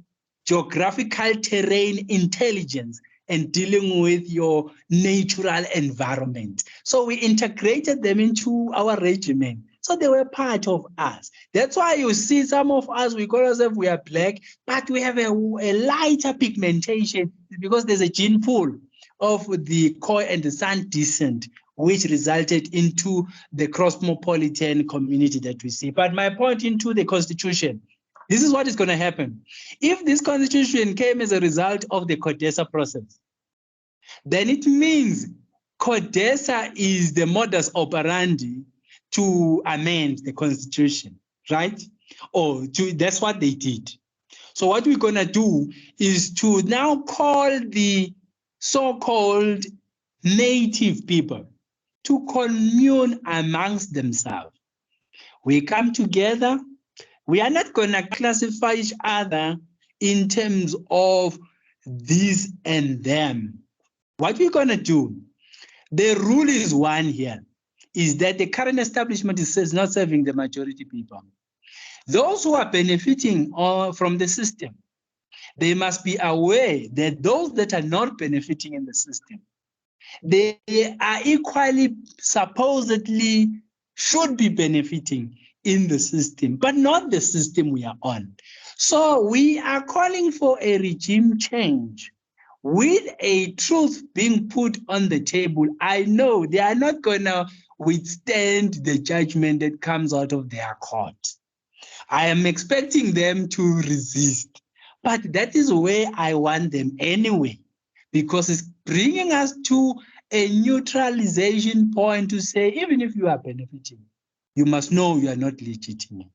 geographical terrain intelligence and dealing with your natural environment. So we integrated them into our regiment. So they were part of us. That's why you see some of us, we call ourselves, we are black, but we have a lighter pigmentation because there's a gene pool of the Khoi and the San descent, which resulted into the cosmopolitan community that we see. But my point into the constitution, this is what is going to happen. If this constitution came as a result of the CODESA process, then it means CODESA is the modus operandi to amend the constitution, right? That's what they did. So what we're going to do is to now call the so-called native people to commune amongst themselves. We come together. We are not going to classify each other in terms of this and them. What we're going to do, the rule is one here, is that the current establishment is not serving the majority people. Those who are benefiting from the system, they must be aware that those that are not benefiting in the system, they are equally supposedly should be benefiting in the system, but not the system we are on. So we are calling for a regime change with a truth being put on the table. I know they are not going to withstand the judgment that comes out of their court. I am expecting them to resist, but that is where I want them anyway, because it's bringing us to a neutralization point to say, even if you are benefiting, you must know you are not legitimate.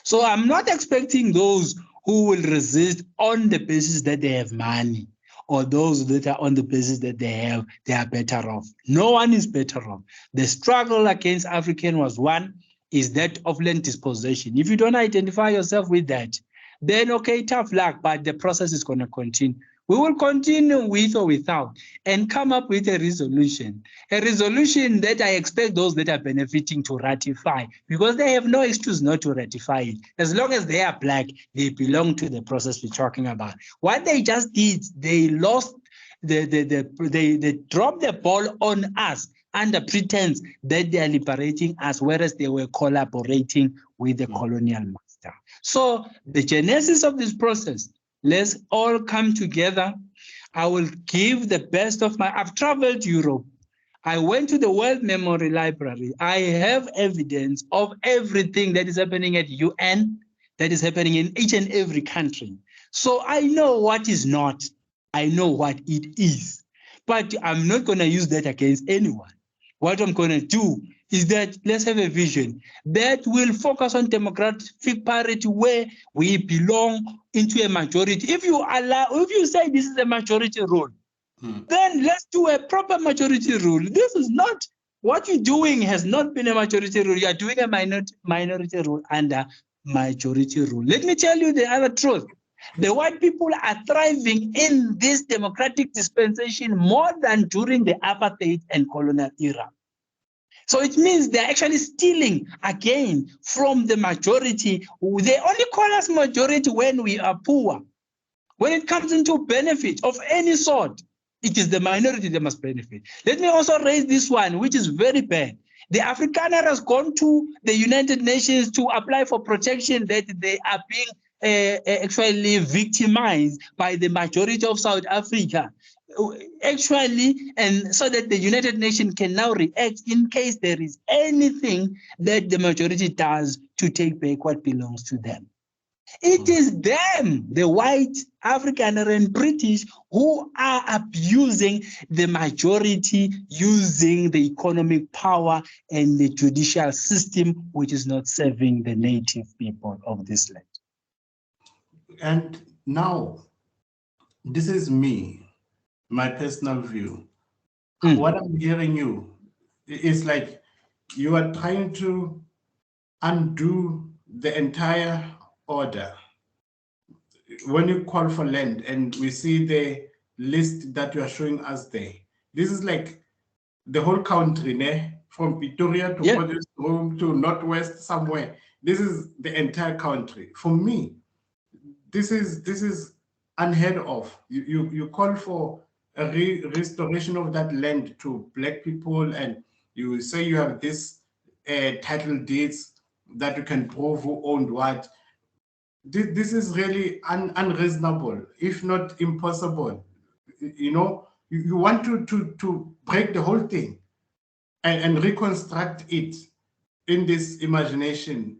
So I'm not expecting those who will resist on the basis that they have money, or those that are on the basis that they are better off. No one is better off. The struggle against African was one, is that of land dispossession. If you don't identify yourself with that, then okay, tough luck, but the process is going to continue. We will continue with or without and come up with a resolution that I expect those that are benefiting to ratify, because they have no excuse not to ratify it. As long as they are black, they belong to the process we're talking about. What they just did, they lost, they dropped the ball on us under pretense that they are liberating us, whereas they were collaborating with the colonial master. So the genesis of this process, let's all come together. I will give the best of I've traveled Europe. I went to the World Memory Library. I have evidence of everything that is happening at UN, that is happening in each and every country. So I know what is not. I know what it is. But I'm not going to use that against anyone. What I'm going to do is that let's have a vision that will focus on demographic parity where we belong into a majority. If you say this is a majority rule, then let's do a proper majority rule. This is not, what you're doing has not been a majority rule. You are doing a minority rule under majority rule. Let me tell you the other truth. The white people are thriving in this democratic dispensation more than during the apartheid and colonial era. So it means they're actually stealing again from the majority. They only call us majority when we are poor. When it comes into benefit of any sort, it is the minority that must benefit. Let me also raise this one, which is very bad. The Afrikaner has gone to the United Nations to apply for protection that they are being actually victimized by the majority of South Africa. Actually, and so that the United Nations can now react in case there is anything that the majority does to take back what belongs to them. It is them, the white, African and British, who are abusing the majority, using the economic power and the judicial system, which is not serving the native people of this land. And now, this is me, my personal view. What I'm hearing you is like you are trying to undo the entire order. When you call for land and we see the list that you are showing us there, this is like the whole country, ne? From Pretoria to Potchefstroom to Northwest somewhere. This is the entire country. For me, this is unheard of. You call for a restoration of that land to Black people, and you say you have this title deeds that you can prove who owned what. This is really unreasonable, if not impossible. You know, you want to break the whole thing and reconstruct it in this imagination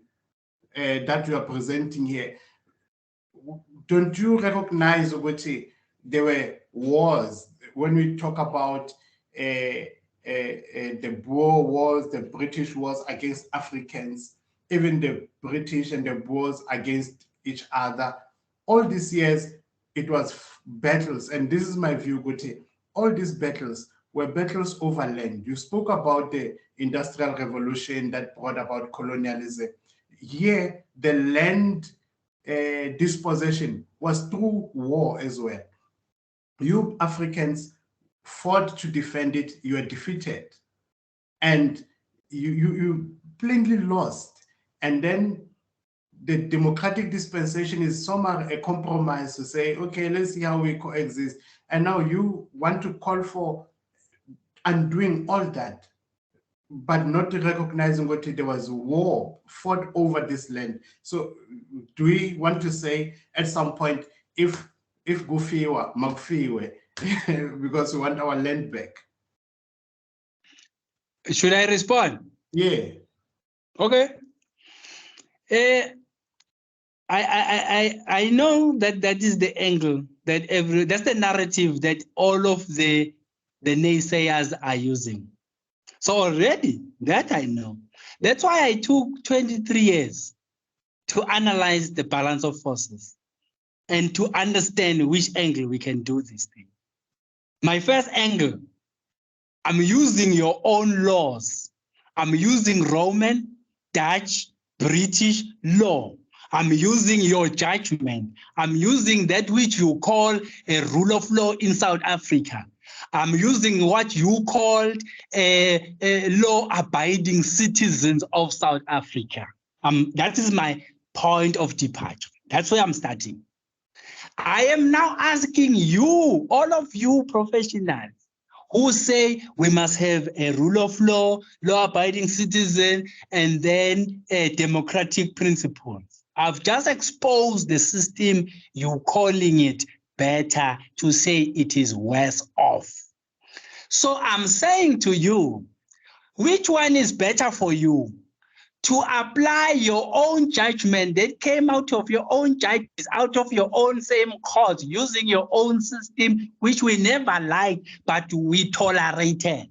that you are presenting here. Don't you recognize, Ogochi, there were wars when we talk about the Boer wars, the British wars against Africans, even the British and the Boers against each other. All these years, it was battles, and this is my view, Gote. All these battles were battles over land. You spoke about the Industrial Revolution that brought about colonialism. Here, the land dispossession was through war as well. You Africans fought to defend it, you were defeated. And you plainly lost. And then the democratic dispensation is somehow a compromise to say, okay, let's see how we coexist. And now you want to call for undoing all that, but not recognizing what there was war fought over this land. So do we want to say at some point, if Gufiwa, Magfiwe, because we want our land back? Should I respond? Yeah. Okay. I know that is the angle that that's the narrative that all of the naysayers are using. So already that I know. That's why I took 23 years to analyze the balance of forces and to understand which angle we can do this thing. My first angle, I'm using your own laws. I'm using Roman, Dutch, British law. I'm using your judgment. I'm using that which you call a rule of law in South Africa. I'm using what you called law-abiding citizens of South Africa. That is my point of departure. That's where I'm starting. I am now asking you, all of you professionals, who say we must have a rule of law, law-abiding citizen, and then democratic principles. I've just exposed the system, you calling it better, to say it is worse off. So I'm saying to you, which one is better for you? To apply your own judgment that came out of your own judges, out of your own same court, using your own system, which we never liked, but we tolerated.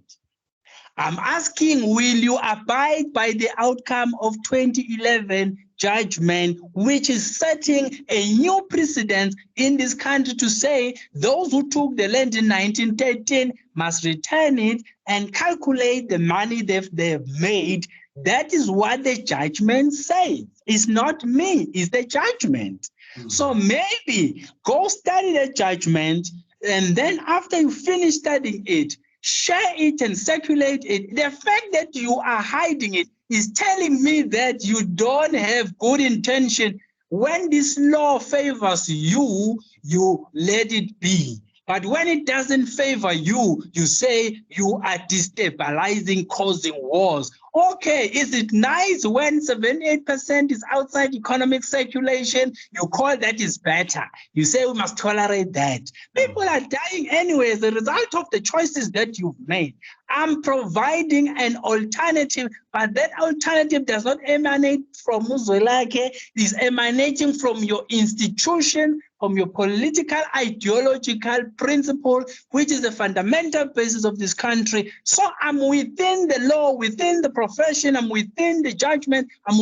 I'm asking, will you abide by the outcome of 2011 judgment, which is setting a new precedent in this country to say those who took the land in 1913 must return it and calculate the money they've made? That is what the judgment says. It's not me, it's the judgment. So maybe go study the judgment, and then after you finish studying it, share it and circulate it. The fact that you are hiding it is telling me that you don't have good intention. When this law favors you, you let it be. But when it doesn't favor you, you say you are destabilizing, causing wars. Okay, is it nice when 78% is outside economic circulation? You call that is better. You say we must tolerate that. People are dying anyway as a result of the choices that you've made. I'm providing an alternative, but that alternative does not emanate from Uzwelakhe. It is emanating from your institution, from your political, ideological principle, which is the fundamental basis of this country. So I'm within the law, within the profession, I'm within the judgment, I'm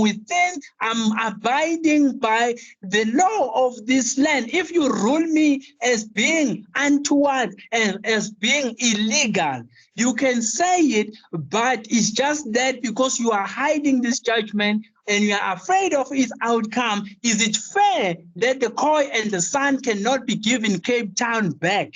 abiding by the law of this land. If you rule me as being untoward and as being illegal, you can say it, but it's just that because you are hiding this judgment and you are afraid of its outcome, is it fair that the Khoi and the San cannot be given Cape Town back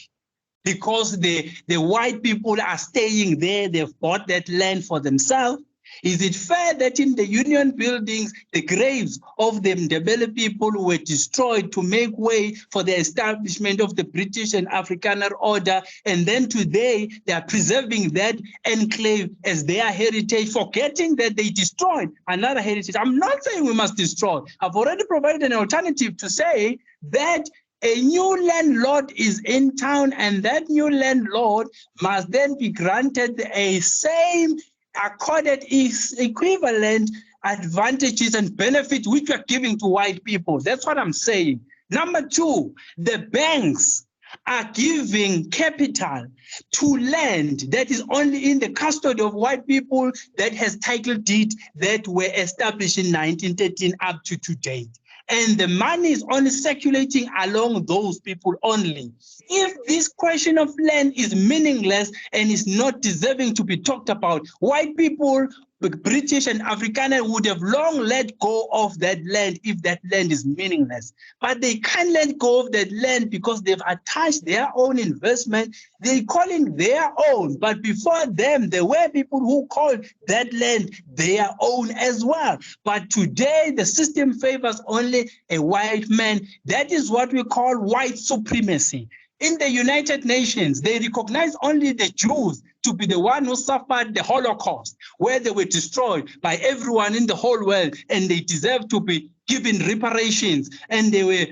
because the white people are staying there, they've bought that land for themselves? Is it fair that in the union buildings, the graves of the Ndebele people were destroyed to make way for the establishment of the British and Afrikaner order, and then today they are preserving that enclave as their heritage, forgetting that they destroyed another heritage? I'm not saying we must destroy. I've already provided an alternative to say that a new landlord is in town, and that new landlord must then be granted a same accorded equivalent advantages and benefits which we are giving to white people. That's what I'm saying. Number two, the banks are giving capital to land that is only in the custody of white people that has title deed that were established in 1913 up to today. And the money is only circulating along those people only. If this question of land is meaningless and is not deserving to be talked about, white people, British and Afrikaner would have long let go of that land if that land is meaningless. But they can't let go of that land because they've attached their own investment. They're calling their own. But before them, there were people who called that land their own as well. But today, the system favors only a white man. That is what we call white supremacy. In the United Nations, they recognize only the Jews to be the one who suffered the Holocaust, where they were destroyed by everyone in the whole world, and they deserve to be given reparations, and they were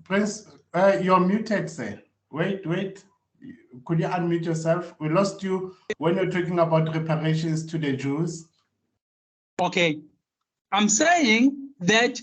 Prince, you're muted, sir. Wait. Could you unmute yourself? We lost you when you're talking about reparations to the Jews. Okay. I'm saying that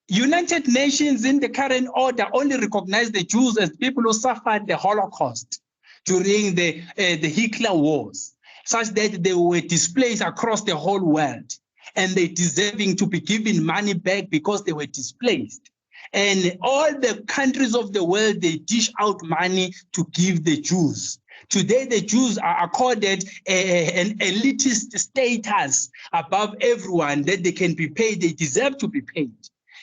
United Nations in the current order only recognize the Jews as people who suffered the Holocaust during the Hitler wars, such that they were displaced across the whole world, and they're deserving to be given money back because they were displaced. And all the countries of the world, they dish out money to give the Jews. Today, the Jews are accorded an elitist status above everyone, that they can be paid, they deserve to be paid.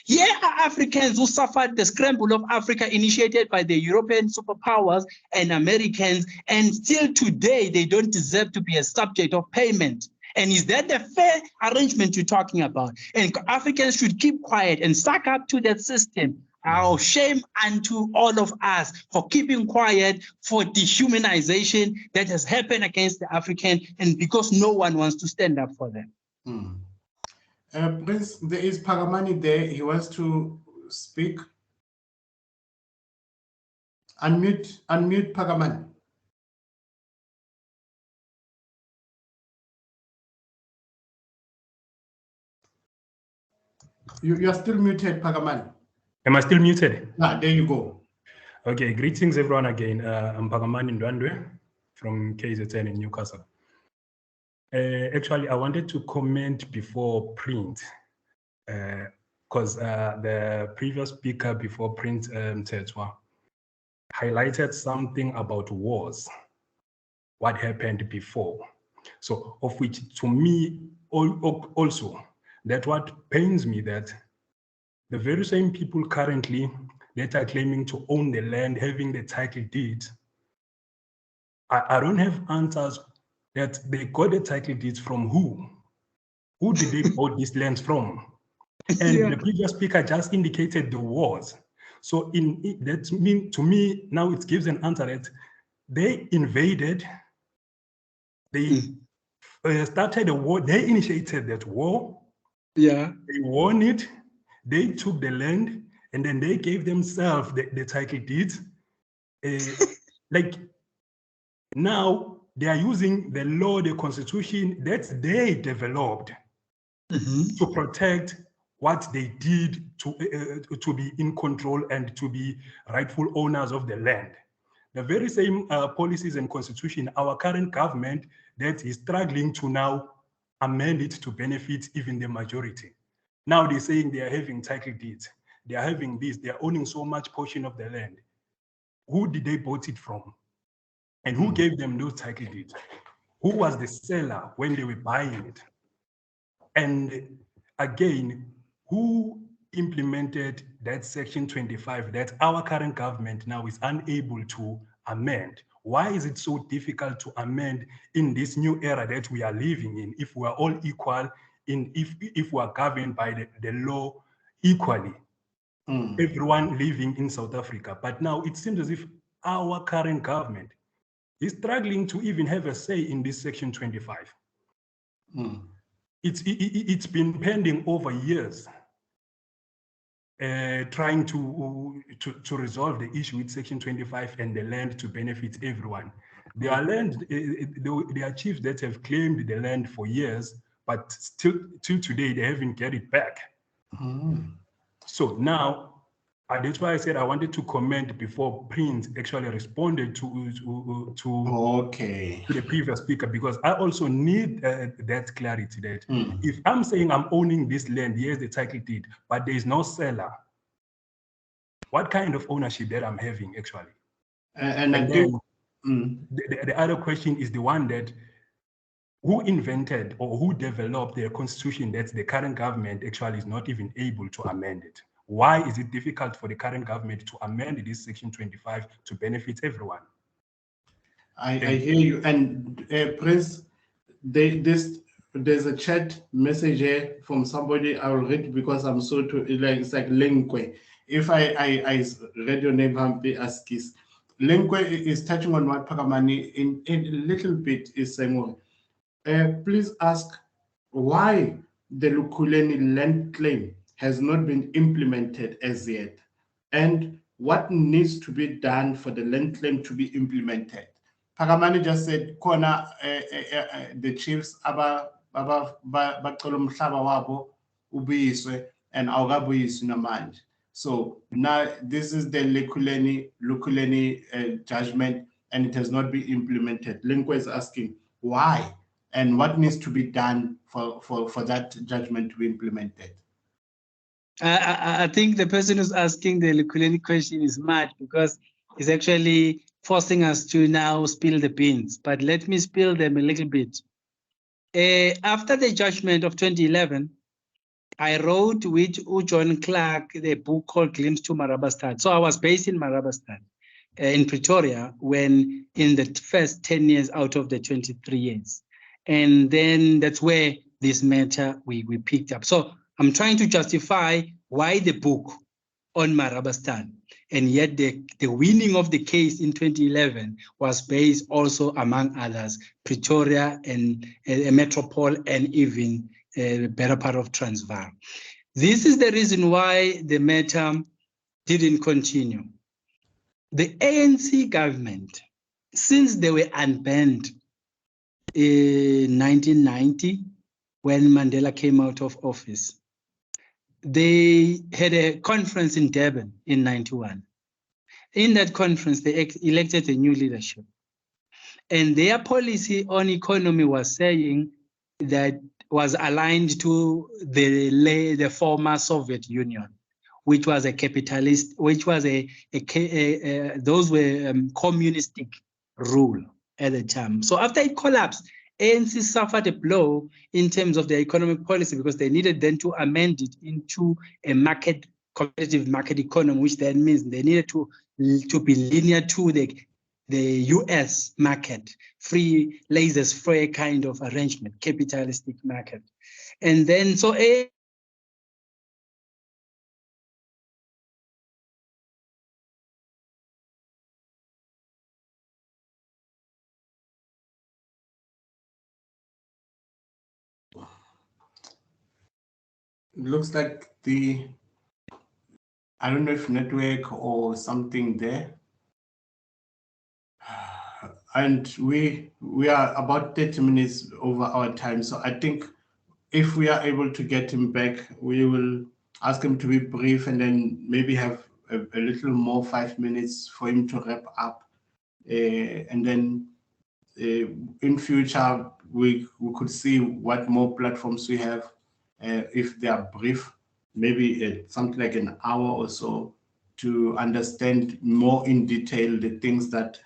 Here are Africans who suffered the scramble of Africa initiated by the European superpowers and Americans, and still today they don't deserve to be a subject of payment. And is that the fair arrangement you're talking about? And Africans should keep quiet and suck up to that system. Our shame unto all of us for keeping quiet, for dehumanization that has happened against the African, and because no one wants to stand up for them. Prince, there is Paramani there. He wants to speak. Unmute Paramani. You are still muted, Paramani. Am I still muted? There you go. Okay, greetings everyone again. I'm Pagamani Ndwandwe from KZN in Newcastle. Actually, I wanted to comment before Print, because the previous speaker before Print, Tetwa, highlighted something about wars, what happened before. So, of which to me also, that what pains me that the very same people currently that are claiming to own the land, having the title deed, I don't have answers that they got the title deeds from who? Who did they bought these lands from? And the previous speaker just indicated the wars. So that mean to me, now it gives an answer that they invaded, they started a war, they initiated that war. Yeah. They won it, they took the land, and then they gave themselves the title deeds. Like now they are using the law, the constitution that they developed to protect what they did to be in control and to be rightful owners of the land. The very same policies and constitution, our current government that is struggling to now amend it to benefit even the majority. Now they're saying they are having title deeds. They are having this, they are owning so much portion of the land. Who did they bought it from? And who gave them those title deeds? Who was the seller when they were buying it? And again, who implemented that section 25 that our current government now is unable to amend? Why is it so difficult to amend in this new era that we are living in if we are all equal, if we are governed by the law equally? Everyone living in South Africa. But now it seems as if our current government is struggling to even have a say in this section 25. It's been pending over years, trying to resolve the issue with section 25 and the land to benefit everyone. There are land, there are chiefs that have claimed the land for years, but still till today they haven't get it back. So now, that's why I said I wanted to comment before Prince actually responded to the previous speaker, because I also need that clarity that if I'm saying I'm owning this land, here's the title deed, but there is no seller, what kind of ownership that I'm having actually? And I think the other question is the one that who invented or who developed the constitution that the current government actually is not even able to amend it? Why is it difficult for the current government to amend this section 25 to benefit everyone? I hear you. And Prince, there's a chat message here from somebody. I will read because I'm so it's like Lenkwe. If I read your name, Hampi Askis. Lenkwe is touching on what Pakamani in a little bit is saying, please ask why the Lukuleni land claim has not been implemented as yet, and what needs to be done for the land claim to be implemented. Pakamani just said, "Kona the chiefs bacela umhlaba wabo ubuyiswe and awukabuyiswi namanje." So now this is the Lukuleni judgment, and it has not been implemented. Linkwe is asking why and what needs to be done for that judgment to be implemented. I think the person who's asking the Lukuleni question is mad because he's actually forcing us to now spill the beans. But let me spill them a little bit. After the judgment of 2011, I wrote with John Clark the book called Glimpse to Marabastad. So I was based in Marabastad, in Pretoria, when in the first 10 years out of the 23 years. And then that's where this matter we picked up. So I'm trying to justify why the book on Marabastad. And yet the winning of the case in 2011 was based also, among others, Pretoria and a metropole and even a better part of Transvaal. This is the reason why the matter didn't continue. The ANC government, since they were unbanned in 1990, when Mandela came out of office, they had a conference in Durban in 91. In that conference, they elected a new leadership. And their policy on economy was saying that was aligned to the former Soviet Union, which was a capitalist, which was those were communistic rule at the time. So after it collapsed, ANC suffered a blow in terms of their economic policy because they needed then to amend it into a competitive market economy, which then means they needed to be linear to the US market, free, laissez-faire kind of arrangement, capitalistic market. And then, so looks like the I don't know if network or something there. And we are about 30 minutes over our time. So I think if we are able to get him back, we will ask him to be brief and then maybe have a little more 5 minutes for him to wrap up. And then in future, we could see what more platforms we have. If they are brief, maybe something like an hour or so to understand more in detail the things that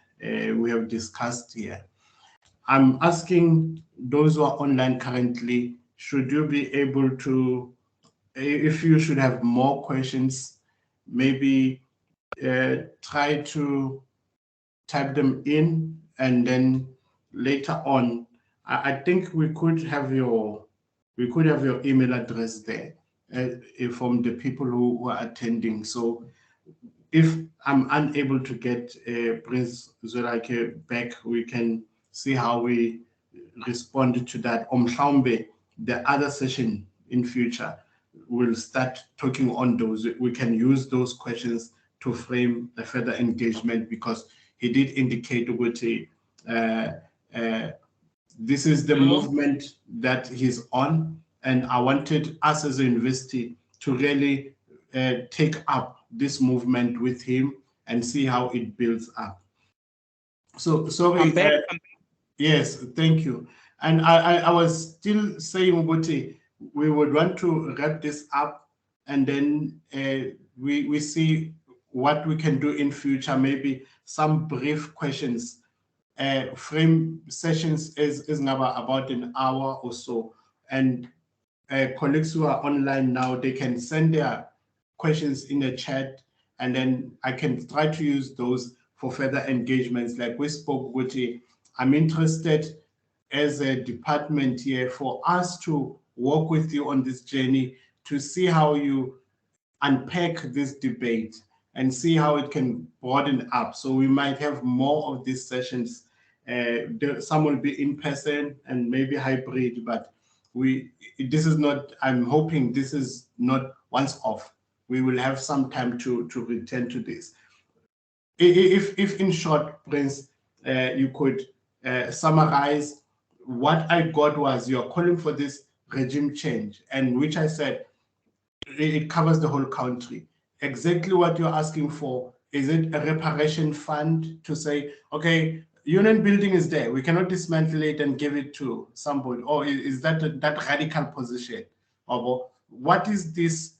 we have discussed here. I'm asking those who are online currently, should you be able to, if you should have more questions, maybe try to type them in, and then later on, I think we could have your email address there from the people who are attending. So if I'm unable to get Prince Zwelakhe back, we can see how we respond to that. Mhlawumbe, the other session in future, we'll start talking on those. We can use those questions to frame a further engagement, because he did indicate this is the movement that he's on, and I wanted us as a university to really take up this movement with him and see how it builds up. So sorry. Yes, thank you. And I was still saying, Ubuti, we would want to wrap this up, and then we see what we can do in future, maybe some brief questions. Frame sessions is about an hour or so, and colleagues who are online now, they can send their questions in the chat, and then I can try to use those for further engagements. Like we spoke, Guti, I'm interested as a department here for us to work with you on this journey to see how you unpack this debate and see how it can broaden up. So we might have more of these sessions. Some will be in person and maybe hybrid, but this is not, I'm hoping this is not once off. We will have some time to return to this. If in short, Prince, you could summarize what I got was you're calling for this regime change, and which I said, it covers the whole country. Exactly what you're asking for, is it a reparation fund to say, okay, union building is there, we cannot dismantle it and give it to somebody, or is that that radical position? Or what is this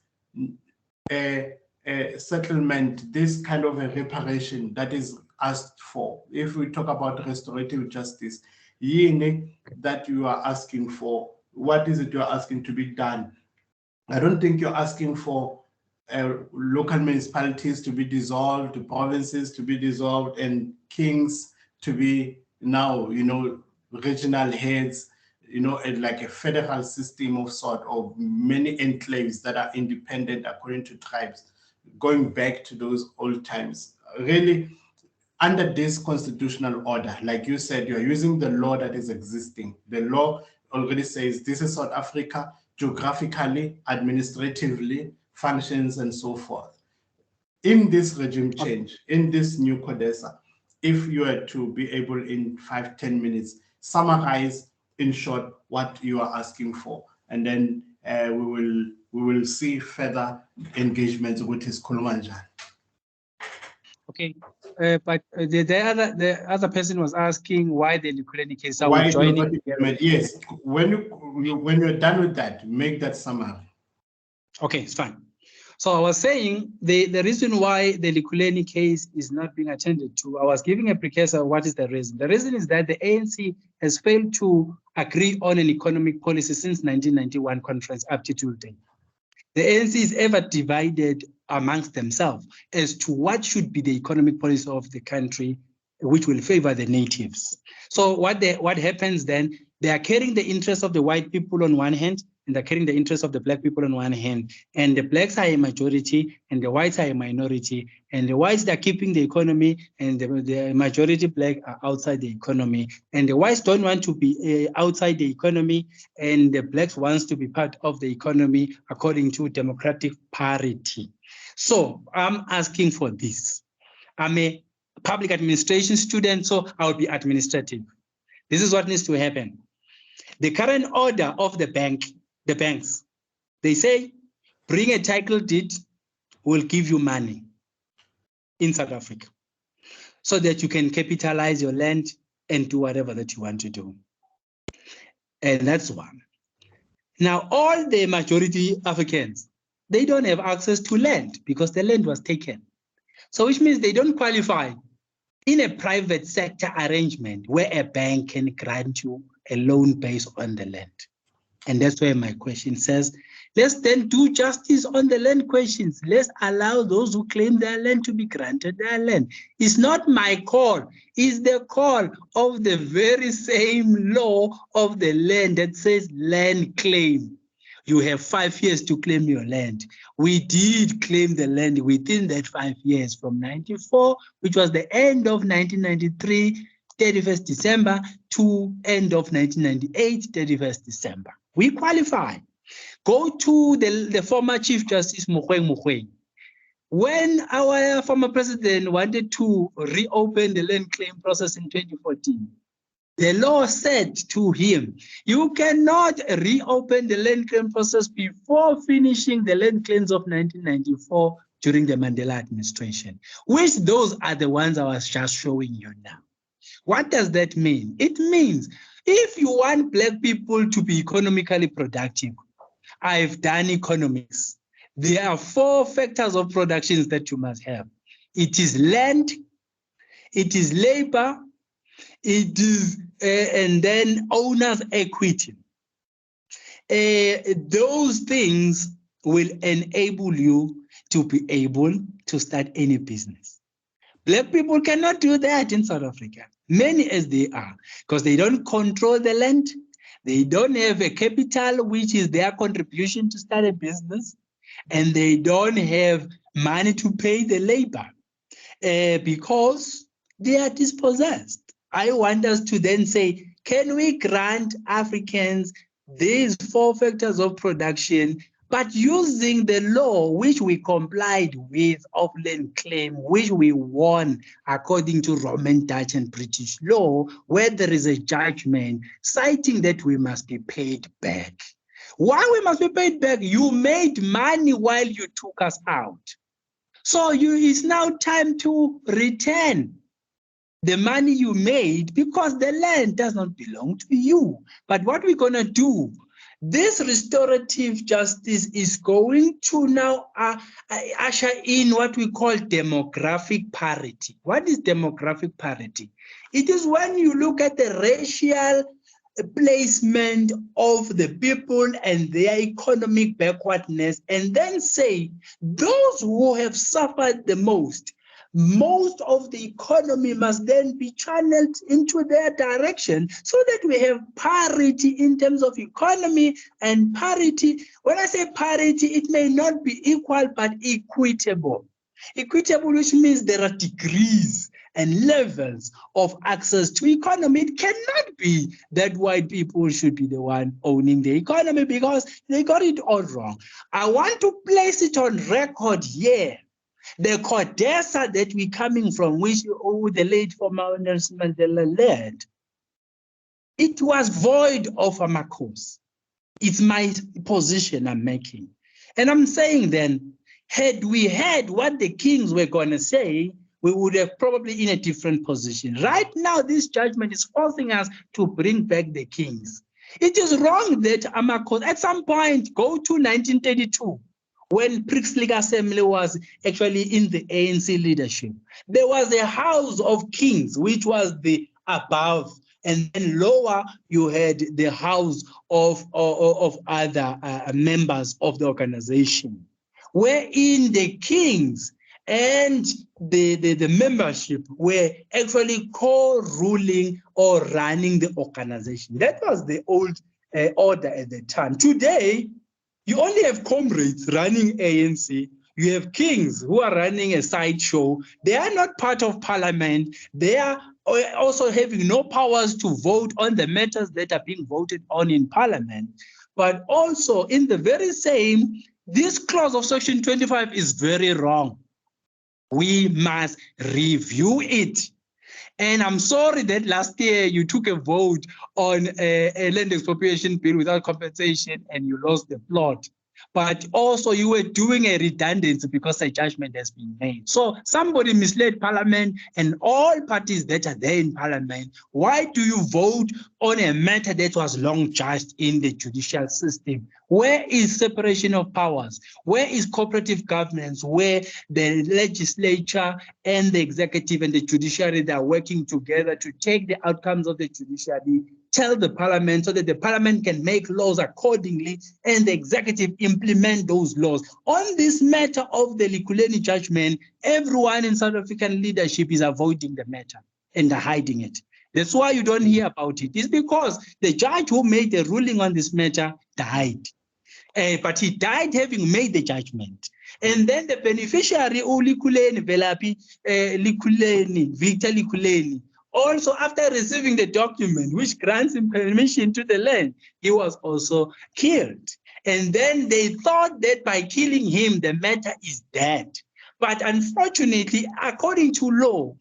settlement, this kind of a reparation that is asked for? If we talk about restorative justice, that you are asking for, what is it you're asking to be done? I don't think you're asking for local municipalities to be dissolved, provinces to be dissolved, and kings to be now, regional heads, like a federal system of sort, of many enclaves that are independent according to tribes, going back to those old times. Really, under this constitutional order, like you said, you're using the law that is existing. The law already says this is South Africa, geographically, administratively, functions, and so forth. In this regime change, in this new CODESA, if you were to be able in 5-10 minutes, summarize in short what you are asking for, and then we will see further engagements with his Kulumanjan. Okay, but the other person was asking why the Likuleni case are Why joining. Yes, when you're done with that, make that summary. Okay, it's fine. So I was saying the reason why the Likuleni case is not being attended to, I was giving a precursor of what is the reason. The reason is that the ANC has failed to agree on an economic policy since 1991 conference up to today. The ANC is ever divided amongst themselves as to what should be the economic policy of the country, which will favor the natives. So what happens then, they are carrying the interests of the white people on one hand, and they're carrying the interests of the black people on one hand. And the blacks are a majority, and the whites are a minority. And the whites, they're keeping the economy, and the majority black are outside the economy. And the whites don't want to be outside the economy, and the blacks wants to be part of the economy according to democratic parity. So I'm asking for this. I'm a public administration student, so I'll be administrative. This is what needs to happen. The current order of the banks, they say, bring a title deed, we'll give you money in South Africa so that you can capitalize your land and do whatever that you want to do. And that's one. Now, all the majority Africans, they don't have access to land because the land was taken. So which means they don't qualify in a private sector arrangement where a bank can grant you a loan based on the land. And that's where my question says, let's then do justice on the land questions. Let's allow those who claim their land to be granted their land. It's not my call. It's the call of the very same law of the land that says land claim. You have 5 years to claim your land. We did claim the land within that 5 years from 94, which was the end of 1993, 31st December, to end of 1998, 31st December. We qualify. Go to the former Chief Justice Mogoeng. When our former president wanted to reopen the land claim process in 2014, the law said to him, you cannot reopen the land claim process before finishing the land claims of 1994 during the Mandela administration, which those are the ones I was just showing you now. What does that mean? It means if you want Black people to be economically productive, I've done economics. There are 4 factors of productions that you must have. It is land, it is labor, it is, and then owner's equity. Those things will enable you to be able to start any business. Black people cannot do that in South Africa, many as they are, because they don't control the land. They don't have a capital, which is their contribution to start a business, and they don't have money to pay the labor because they are dispossessed. I want us to then say, can we grant Africans these 4 factors of production, but using the law which we complied with of land claim, which we won according to Roman, Dutch, and British law, where there is a judgment citing that we must be paid back. Why we must be paid back? You made money while you took us out. So it's now time to return the money you made because the land does not belong to you. But what we're going to do, this restorative justice is going to now usher in what we call demographic parity. What is demographic parity? It is when you look at the racial placement of the people and their economic backwardness and then say those who have suffered the most of the economy must then be channeled into their direction so that we have parity in terms of economy and parity. When I say parity, it may not be equal, but equitable. Equitable, which means there are degrees and levels of access to economy. It cannot be that white people should be the one owning the economy because they got it all wrong. I want to place it on record here. The CODESA that we're coming from, which the late former Nelson Mandela led, it was void of a cause. It's my position I'm making. And I'm saying then, had we heard what the kings were going to say, we would have probably in a different position. Right now, this judgment is forcing us to bring back the kings. It is wrong that Amakos, at some point, go to 1932, when Priestly Assembly was actually in the ANC leadership. There was a house of kings, which was the above, and then lower you had the house of other members of the organization, wherein the kings and the membership were actually co-ruling or running the organization. That was the old order at the time. Today, you only have comrades running ANC. You have kings who are running a sideshow. They are not part of parliament. They are also having no powers to vote on the matters that are being voted on in parliament. But also in the very same, this clause of section 25 is very wrong. We must review it. And I'm sorry that last year you took a vote on a land expropriation bill without compensation and you lost the plot. But also you were doing a redundancy because a judgment has been made. So somebody misled Parliament and all parties that are there in Parliament. Why do you vote on a matter that was long judged in the judicial system? Where is separation of powers? Where is cooperative governance, where the legislature and the executive and the judiciary that are working together to take the outcomes of the judiciary, tell the Parliament so that the Parliament can make laws accordingly and the executive implement those laws? On this matter of the Likuleni judgment, everyone in South African leadership is avoiding the matter and hiding it. That's why you don't hear about it. It's because the judge who made the ruling on this matter died. But he died having made the judgment. And then the beneficiary, Likuleni Velapi, Likuleni, Victor Likuleni, also after receiving the document which grants him permission to the land, he was also killed. And then they thought that by killing him, the matter is dead. But unfortunately, according to law,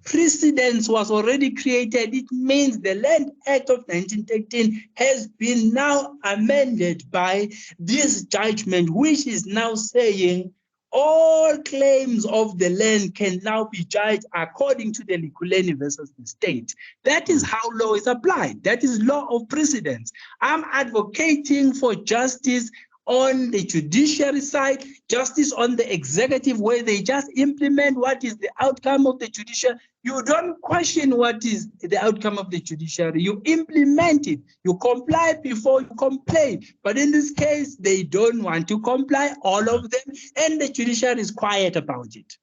precedence was already created. It means the Land Act of 1913 has been now amended by this judgment, which is now saying all claims of the land can now be judged according to the Likuleni versus the state. That is how law is applied. That is law of precedence. I'm advocating for justice on the judiciary side, justice on the executive, where they just implement what is the outcome of the judiciary. You don't question what is the outcome of the judiciary. You implement it. You comply before you complain. But in this case, they don't want to comply, all of them, and the judiciary is quiet about it.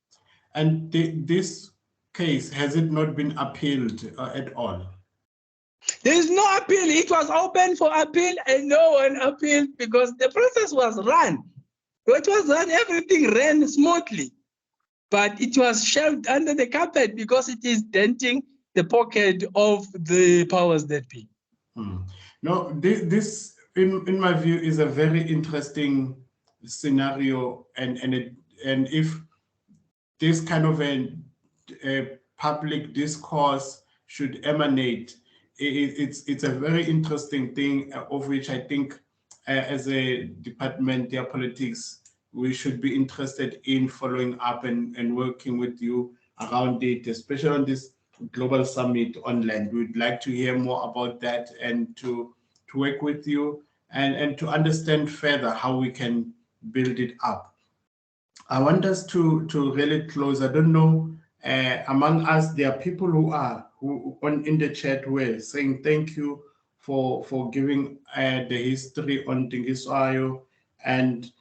And this case, has it not been appealed at all? There is no appeal. It was open for appeal and no one appealed because the process was run. It was run, everything ran smoothly. But it was shelved under the carpet because it is denting the pocket of the powers that be. No, this in my view, is a very interesting scenario. And if this kind of a public discourse should emanate, it's a very interesting thing, of which I think as a department, their politics, we should be interested in following up and working with you around it, especially on this global summit on land. We'd like to hear more about that and to work with you and to understand further how we can build it up. I want us to really close. I don't know, among us, there are people who in the chat were saying thank you for giving the history on Dingiswayo, and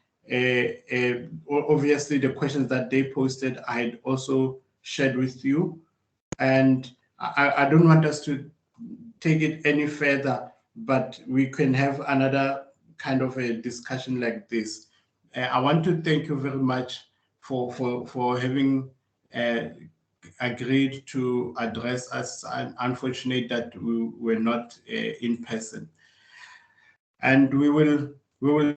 obviously the questions that they posted I had also shared with you. And I don't want us to take it any further, but we can have another kind of a discussion like this. I want to thank you very much for having agreed to address us. I'm unfortunate that we were not in person. And we will